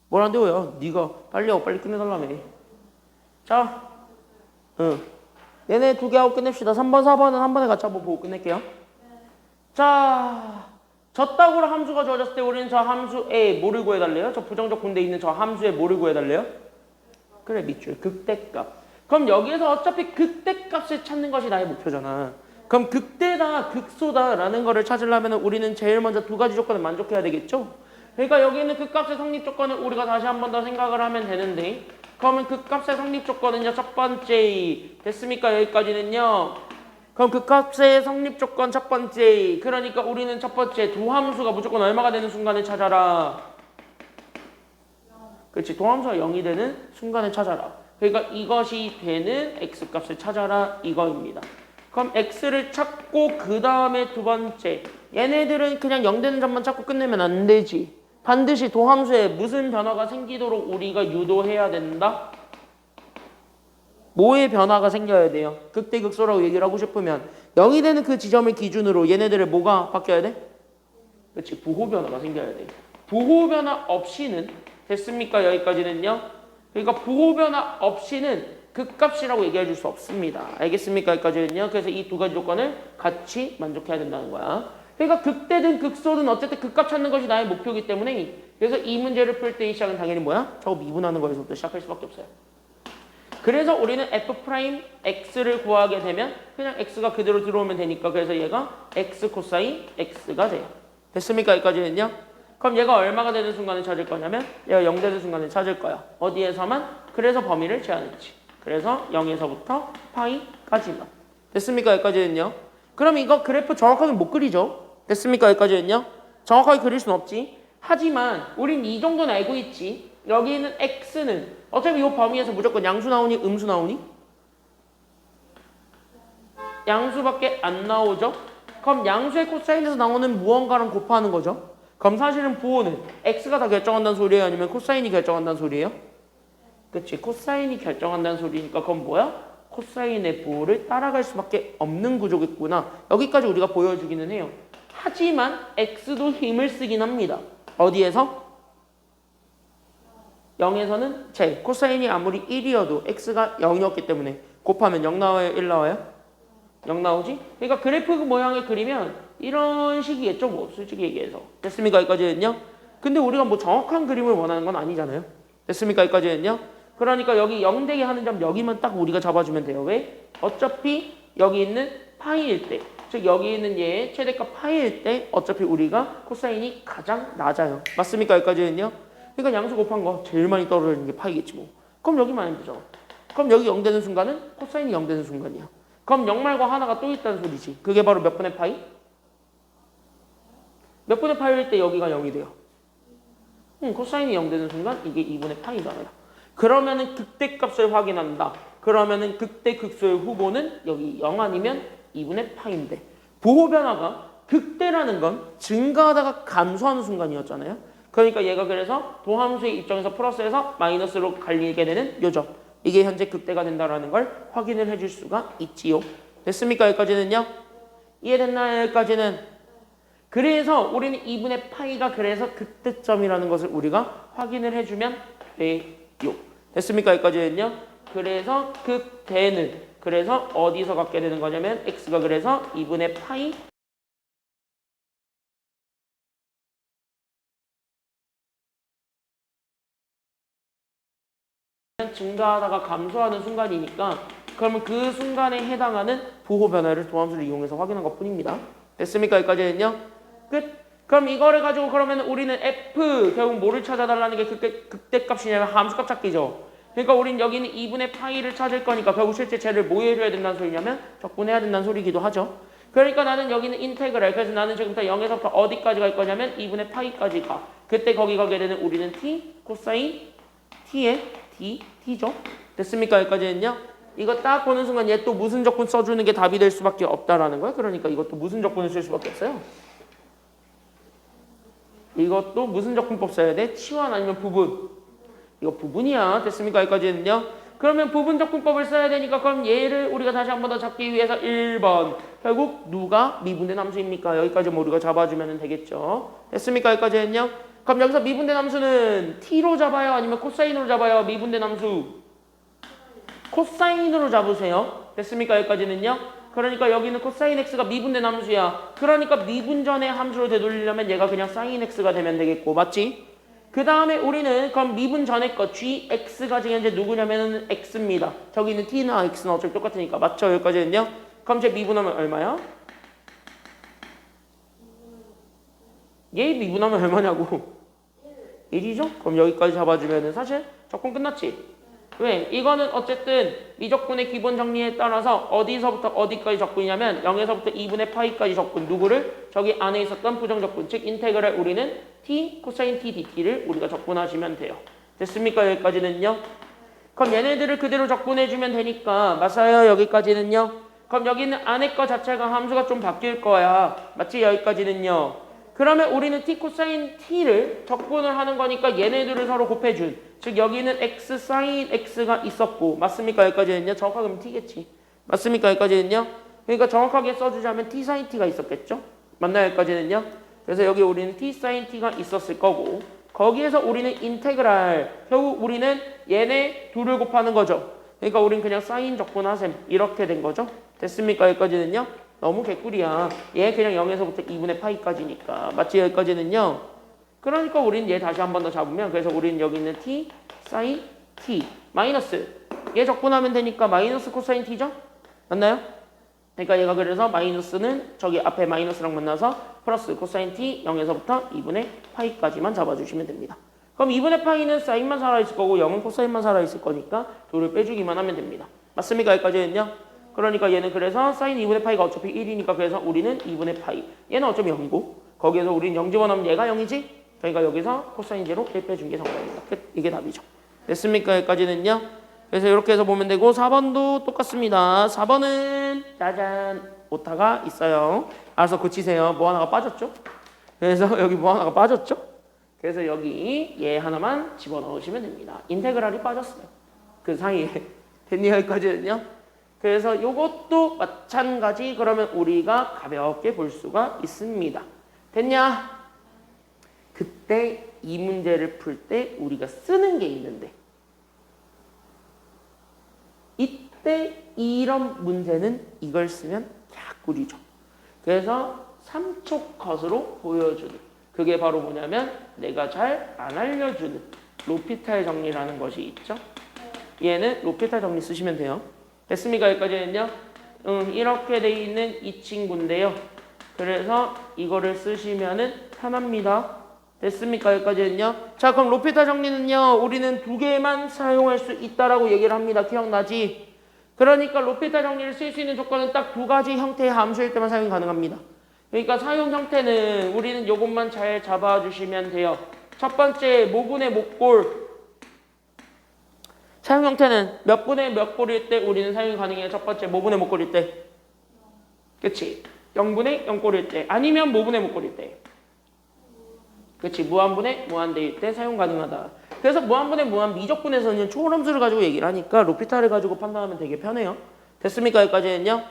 뭘 안 돼요? 네가 빨리 하고 빨리 끝내달라며. 자, 얘네 두 개 하고 끝냅시다. 3번, 4번은 한 번에 같이 한번 보고 끝낼게요. 자, 저 함수가 주어졌을 때 우리는 저 함수에 뭐를 구해달래요? 저 부정적 분대에 있는 저 함수에 뭐를 구해달래요? 그래, 밑줄 극대값. 그럼 여기에서 어차피 극대값을 찾는 것이 나의 목표잖아. 그럼 극대다 극소다라는 거를 찾으려면 우리는 제일 먼저 두 가지 조건을 만족해야 되겠죠? 그러니까 여기 있는 극값의 성립 조건을 우리가 다시 한 번 더 생각을 하면 되는데, 그러면 극값의 성립 조건은요, 첫 번째 됐습니까? 여기까지는요. 그럼 극값의 성립 조건 첫 번째, 그러니까 우리는 첫 번째 도함수가 무조건 얼마가 되는 순간을 찾아라. 그렇지, 도함수가 0이 되는 순간을 찾아라. 그러니까 이것이 되는 x값을 찾아라 이거입니다. 그럼 x를 찾고 그 다음에 두 번째, 얘네들은 그냥 0 되는 점만 찾고 끝내면 안 되지. 반드시 도함수에 무슨 변화가 생기도록 우리가 유도해야 된다? 뭐의 변화가 생겨야 돼요? 극대극소라고 얘기를 하고 싶으면 0이 되는 그 지점을 기준으로 얘네들의 뭐가 바뀌어야 돼? 그렇지, 부호 변화가 생겨야 돼. 부호 변화 없이는 됐습니까? 여기까지는요. 그러니까 부호 변화 없이는 극값이라고 얘기해 줄 수 없습니다. 알겠습니까? 여기까지는요. 그래서 이 두 가지 조건을 같이 만족해야 된다는 거야. 그러니까 극대든 극소든 어쨌든 극값 찾는 것이 나의 목표이기 때문에, 그래서 이 문제를 풀 때 이 시작은 당연히 뭐야? 저거 미분하는 거에서부터 시작할 수밖에 없어요. 그래서 우리는 f'x를 구하게 되면 그냥 x가 그대로 들어오면 되니까, 그래서 얘가 x 코사인 x가 돼요. 됐습니까? 여기까지는요. 그럼 얘가 얼마가 되는 순간을 찾을 거냐면 얘가 0 되는 순간을 찾을 거야. 어디에서만? 그래서 범위를 제한했지. 그래서 0에서부터 파이까지만. 됐습니까? 여기까지는요. 그럼 이거 그래프 정확하게 못 그리죠? 됐습니까? 여기까지는요. 정확하게 그릴 순 없지. 하지만 우린 이 정도는 알고 있지. 여기 있는 x는 어차피 이 범위에서 무조건 양수 나오니 음수 나오니? 양수밖에 안 나오죠? 그럼 양수의 코사인에서 나오는 무언가랑 곱하는 거죠? 그럼 사실은 부호는 x가 다 결정한다는 소리예요? 아니면 코사인이 결정한다는 소리예요? 그치, 코사인이 결정한다는 소리니까 그건 뭐야? 코사인의 부호를 따라갈 수밖에 없는 구조겠구나. 여기까지 우리가 보여주기는 해요. 하지만 x도 힘을 쓰긴 합니다. 어디에서? 0에서는 제 코사인이 아무리 1이어도 x가 0이었기 때문에 곱하면 0 나와요? 1 나와요? 0 나오지? 그러니까 그래프 모양을 그리면 이런 식이겠죠, 뭐 솔직히 얘기해서. 됐습니까? 여기까지는요. 근데 우리가 뭐 정확한 그림을 원하는 건 아니잖아요. 됐습니까? 여기까지는요. 그러니까 여기 0 되게 하는 점 여기만 딱 우리가 잡아주면 돼요. 왜? 어차피 여기 있는 파이일 때, 즉 여기 있는 얘의 최대값 파이일 때 어차피 우리가 코사인이 가장 낮아요. 맞습니까? 여기까지는요. 그러니까 양수 곱한 거 제일 많이 떨어지는 게 파이겠지 뭐. 그럼 여기만 하면 되죠. 그럼 여기 0 되는 순간은 코사인이 0 되는 순간이야. 그럼 0 말고 하나가 또 있다는 소리지. 그게 바로 몇 분의 파이? 몇 분의 파이일 때 여기가 0이 돼요. 코사인이 0 되는 순간 이게 2분의 파이잖아요. 그러면은 극대값을 확인한다. 그러면은 극대극소의 후보는 여기 0 아니면 2분의 파인데, 부호 변화가 극대라는 건 증가하다가 감소하는 순간이었잖아요. 그러니까 얘가 그래서 도함수의 입장에서 플러스에서 마이너스로 갈리게 되는 요점, 이게 현재 극대가 된다라는 걸 확인을 해줄 수가 있지요. 됐습니까? 여기까지는요. 이해됐나요? 여기까지는. 그래서 우리는 2분의 파이가 그래서 극대점이라는 것을 우리가 확인을 해주면 돼요. 됐습니까? 여기까지는요. 그래서 극대는 그래서 어디서 갖게 되는 거냐면 x가 그래서 2분의 파이 증가하다가 감소하는 순간이니까, 그러면 그 순간에 해당하는 부호 변화를 도함수를 이용해서 확인한 것 뿐입니다. 됐습니까? 여기까지는요. 끝. 그럼 이거를 가지고 그러면 우리는 f 결국 뭐를 찾아달라는 게 극대값이냐면 함수값 찾기죠. 그러니까 우린 여기는 2분의 파이를 찾을 거니까 결국 실제 쟤를 뭐 해줘야 된다는 소리냐면 적분해야 된다는 소리이기도 하죠. 그러니까 나는 여기는 인테그랄, 그래서 나는 지금부터 0에서부터 어디까지 갈 거냐면 2분의 파이까지 가. 그때 거기 가게 되는 우리는 t 코사인 t의 t죠. 됐습니까? 여기까지는요. 이거 딱 보는 순간 얘 또 무슨 적분 써주는 게 답이 될 수밖에 없다라는 거야. 그러니까 이것도 무슨 적분을 쓸 수밖에 없어요. 이것도 무슨 적분법 써야 돼? 치환 아니면 부분. 이거 부분이야. 됐습니까? 여기까지는요. 그러면 부분 적분법을 써야 되니까 그럼 얘를 우리가 다시 한 번 더 잡기 위해서 1번. 결국 누가 미분된 함수입니까? 여기까지 뭐 우리가 잡아주면 되겠죠. 됐습니까? 여기까지는요. 그럼 여기서 미분된 함수는 t로 잡아요? 아니면 코사인으로 잡아요? 미분된 함수 코사인으로 잡으세요. 됐습니까? 여기까지는요. 그러니까 여기는 코사인 x가 미분된 함수야. 그러니까 미분전의 함수로 되돌리려면 얘가 그냥 사인 x가 되면 되겠고, 맞지? 그 다음에 우리는 그럼 미분 전에 거 gx가 지금 현재 누구냐면은 x입니다. 저기 있는 t나 x는 어차피 똑같으니까. 맞죠? 여기까지는요. 그럼 제 미분하면 얼마야? 얘 미분하면 얼마냐고. 1이죠? 그럼 여기까지 잡아주면은 사실 적분 끝났지? 왜? 이거는 어쨌든 미적분의 기본 정리에 따라서 어디서부터 어디까지 적분이냐면 0에서부터 2분의 파이까지 적분. 누구를? 저기 안에 있었던 부정적분, 즉 인테그랄 우리는 t 코사인 t dt를 우리가 적분하시면 돼요. 됐습니까? 여기까지는요. 그럼 얘네들을 그대로 적분해주면 되니까 맞아요. 여기까지는요. 그럼 여기는 안에 거 자체가 함수가 좀 바뀔 거야. 맞지? 여기까지는요. 그러면 우리는 t 코사인 t를 적분을 하는 거니까 얘네들을 서로 곱해준, 즉 여기는 x 사인 x가 있었고, 맞습니까? 여기까지는요. 정확하게 하면 t겠지. 맞습니까? 여기까지는요. 그러니까 정확하게 써주자면 t 사인 t가 있었겠죠. 맞나요? 여기까지는요. 그래서 여기 우리는 t 사인 t가 있었을 거고, 거기에서 우리는 인테그랄, 결국 우리는 얘네 둘을 곱하는 거죠. 그러니까 우리는 그냥 사인 적분하셈 이렇게 된 거죠. 됐습니까? 여기까지는요. 너무 개꿀이야. 얘 그냥 0에서부터 2분의 파이까지니까. 맞지? 여기까지는요. 그러니까 우린 얘 다시 한 번 더 잡으면, 그래서 우린 여기 있는 t 사인 t 마이너스 얘 적분하면 되니까 마이너스 코사인 t죠? 맞나요? 그러니까 얘가 그래서 마이너스는 저기 앞에 마이너스랑 만나서 플러스 코사인 t 0에서부터 2분의 파이까지만 잡아주시면 됩니다. 그럼 2분의 파이는 사인만 살아있을 거고 0은 코사인만 살아있을 거니까 둘을 빼주기만 하면 됩니다. 맞습니까? 여기까지는요. 그러니까 얘는 그래서 사인 2분의 파이가 어차피 1이니까 그래서 우리는 2분의 파이. 얘는 어차피 0이고 거기에서 우리는 0 집어넣으면 얘가 0이지? 그러니까 여기서 코사인 제로 1 빼준 게 정답입니다. 끝. 이게 답이죠. 됐습니까? 여기까지는요. 그래서 이렇게 해서 보면 되고 4번도 똑같습니다. 4번은 짜잔 오타가 있어요. 알아서 고치세요. 뭐 하나가 빠졌죠? 그래서 여기 뭐 하나가 빠졌죠? 그래서 여기 얘 하나만 집어넣으시면 됩니다. 인테그랄이 빠졌어요. 그 사이에. 됐니? 여기까지는요. 그래서 이것도 마찬가지. 그러면 우리가 가볍게 볼 수가 있습니다. 됐냐? 그때 이 문제를 풀 때 우리가 쓰는 게 있는데 이때 이런 문제는 이걸 쓰면 개꿀이죠. 그래서 3초 컷으로 보여주는, 그게 바로 뭐냐면 내가 잘 안 알려주는 로피탈 정리라는 것이 있죠. 얘는 로피탈 정리 쓰시면 돼요. 됐습니까? 여기까지는요. 이렇게 돼 있는 이 친구인데요. 그래서 이거를 쓰시면은 편합니다. 됐습니까? 여기까지는요. 자, 그럼 로피탈 정리는요. 우리는 두 개만 사용할 수 있다라고 얘기를 합니다. 기억나지? 그러니까 로피탈 정리를 쓸 수 있는 조건은 딱 두 가지 형태의 함수일 때만 사용이 가능합니다. 그러니까 사용 형태는 우리는 요것만 잘 잡아주시면 돼요. 첫 번째 모분의 목골. 사용 형태는 몇 분의 몇 골일 때 우리는 사용이 가능해요. 첫 번째 모분의 목골일 때. 그치? 0분의 0골일 때. 아니면 모분의 목골일 때. 그치? 무한분의 무한대일 때 사용 가능하다. 그래서 무한분의 무한 미적분에서는 초월함수를 가지고 얘기를 하니까 로피탈을 가지고 판단하면 되게 편해요. 됐습니까? 여기까지는요.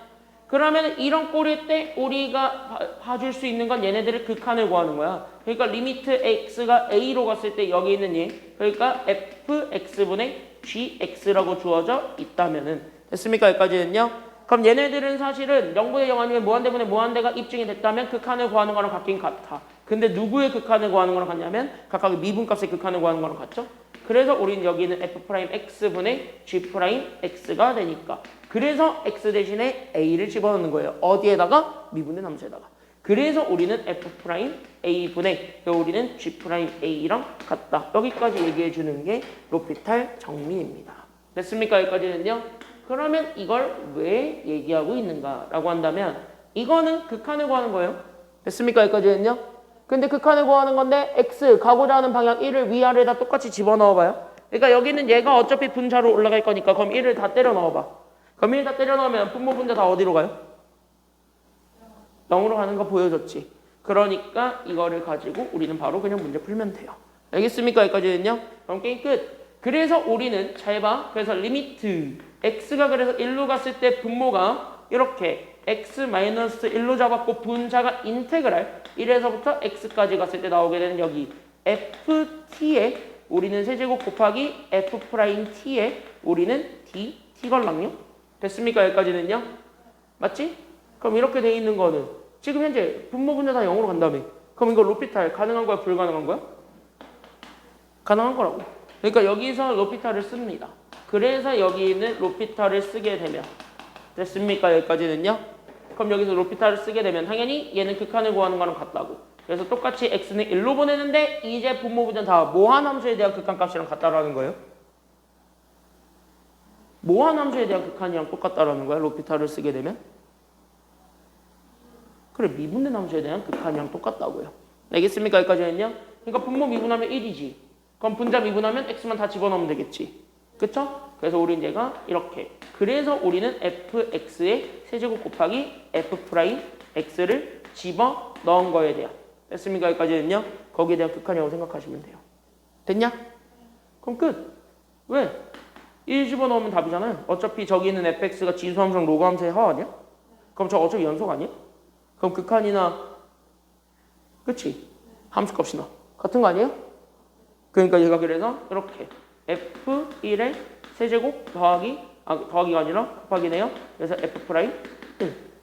그러면 이런 꼴일 때 우리가 봐줄 수 있는 건 얘네들의 극한을 구하는 거야. 그러니까 리미트 x가 a로 갔을 때 여기 있는 얘, 그러니까 fx분의 gx라고 주어져 있다면은, 됐습니까? 여기까지는요. 그럼 얘네들은 사실은 0분의 0 아니면 무한대분의 무한대가 입증이 됐다면 극한을 구하는 거랑 같긴 같아. 근데 누구의 극한을 구하는 거랑 같냐면 각각의 미분값의 극한을 구하는 거랑 같죠? 그래서 우리는 여기는 f'x분의 g'x가 되니까, 그래서 x 대신에 a를 집어넣는 거예요. 어디에다가? 미분의 함수에다가. 그래서 우리는 f'a분의 우리는 g'a랑 같다. 여기까지 얘기해 주는 게 로피탈 정리입니다. 됐습니까? 여기까지는요. 그러면 이걸 왜 얘기하고 있는가 라고 한다면 이거는 극한을 구하는 거예요. 됐습니까? 여기까지는요. 근데 극한을 구하는 건데 x 가고자 하는 방향 1을 위아래에다 똑같이 집어넣어 봐요. 그러니까 여기는 얘가 어차피 분자로 올라갈 거니까 그럼 1을 다 때려 넣어 봐. 그럼 1 다 때려 넣으면 분모 분자 다 어디로 가요? 0으로 가는 거 보여줬지. 그러니까 이거를 가지고 우리는 바로 그냥 문제 풀면 돼요. 알겠습니까? 여기까지는요. 그럼 게임 끝. 그래서 우리는 잘 봐. 그래서 리미트 x가 그래서 1로 갔을 때 분모가 이렇게 x-1로 잡았고 분자가 인테그랄 1에서부터 x까지 갔을 때 나오게 되는 여기 ft에 우리는 세제곱 곱하기 f't에 우리는 t 걸랑요. 됐습니까? 여기까지는요? 맞지? 그럼 이렇게 돼 있는 거는 지금 현재 분모 분자 다 0으로 간다며. 그럼 이거 로피탈 가능한 거야? 불가능한 거야? 가능한 거라고. 그러니까 여기서 로피탈을 씁니다. 그래서 여기 있는 로피탈을 쓰게 되면 됐습니까? 여기까지는요? 그럼 여기서 로피탈을 쓰게 되면 당연히 얘는 극한을 구하는 거랑 같다고. 그래서 똑같이 x는 1로 보내는데 이제 분모 분자 다 모한 함수에 대한 극한값이랑 같다라는 거예요. 모한 함수에 대한 극한이랑 똑같다라는 거야. 로피탈을 쓰게 되면. 그래, 미분된 함수에 대한 극한이랑 똑같다고요. 알겠습니까? 여기까지는요? 그러니까 분모 미분하면 1이지. 그럼 분자 미분하면 x만 다 집어넣으면 되겠지. 그쵸? 그래서 우리는 얘가 이렇게. 그래서 우리는 fx의 세제곱 곱하기 f'x를 집어넣은 거에 대한. 됐습니까? 여기까지는요? 거기에 대한 극한이라고 생각하시면 돼요. 됐냐? 그럼 끝. 왜? 1 집어넣으면 답이잖아요. 어차피 저기 있는 fx가 지수함수랑 로그함수의 합 아니야? 그럼 저 어차피 연속 아니야? 그럼 극한이나 그치? 함수값이나 같은 거 아니에요? 그러니까 얘가 그래서 이렇게 f1의 세제곱 더하기가 아니라 곱하기네요. 그래서 f'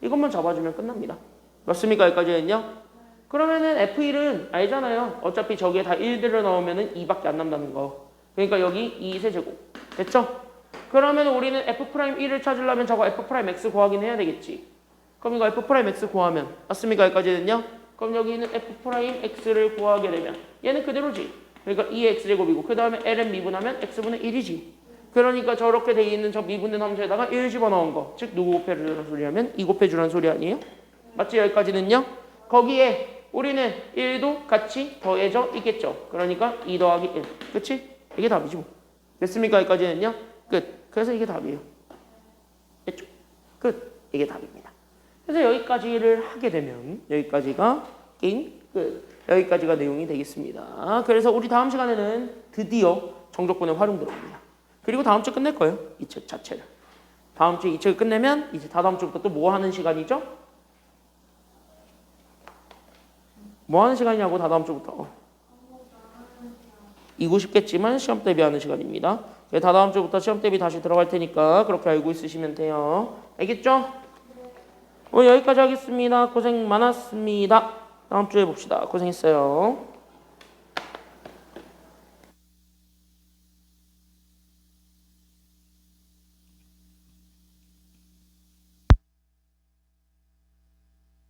이것만 잡아주면 끝납니다. 맞습니까? 여기까지는요? 그러면은 f1은 알잖아요. 어차피 저기에 다 1들을 넣으면은 2밖에 안 남다는 거. 그러니까 여기 2 세제곱. 됐죠? 그러면 우리는 f'1을 찾으려면 저거 f'x 구하긴 해야 되겠지. 그럼 이거 f'x 구하면 맞습니까? 여기까지는요? 그럼 여기 있는 f'x를 구하게 되면 얘는 그대로지. 그러니까 2의 x제곱이고 그 다음에 ln 미분하면 x분의 1이지. 그러니까 저렇게 돼 있는 저 미분된 함수에다가 1 집어넣은 거. 즉 누구 곱해주라는 소리하면 2 곱해주라는 소리 아니에요? 맞지? 여기까지는요? 거기에 우리는 1도 같이 더해져 있겠죠. 그러니까 2 더하기 1. 그치? 이게 답이지 뭐. 됐습니까? 여기까지는요? 끝. 그래서 이게 답이에요. 됐죠? 끝. 이게 답입니다. 그래서 여기까지를 하게 되면 여기까지가 게임 끝. 여기까지가 내용이 되겠습니다. 그래서 우리 다음 시간에는 드디어 정적분의 활용 들어옵니다. 그리고 다음 주 끝낼 거예요. 이 책 자체를. 다음 주에 이 책을 끝내면 이제 다다음 주부터 또 뭐 하는 시간이죠? 뭐 하는 시간이냐고 다다음 주부터. 이고 싶겠지만 시험 대비하는 시간입니다. 다다음 주부터 시험 대비 다시 들어갈 테니까 그렇게 알고 있으시면 돼요. 알겠죠? 오늘 여기까지 하겠습니다. 고생 많았습니다. 다음 주에 봅시다. 고생했어요.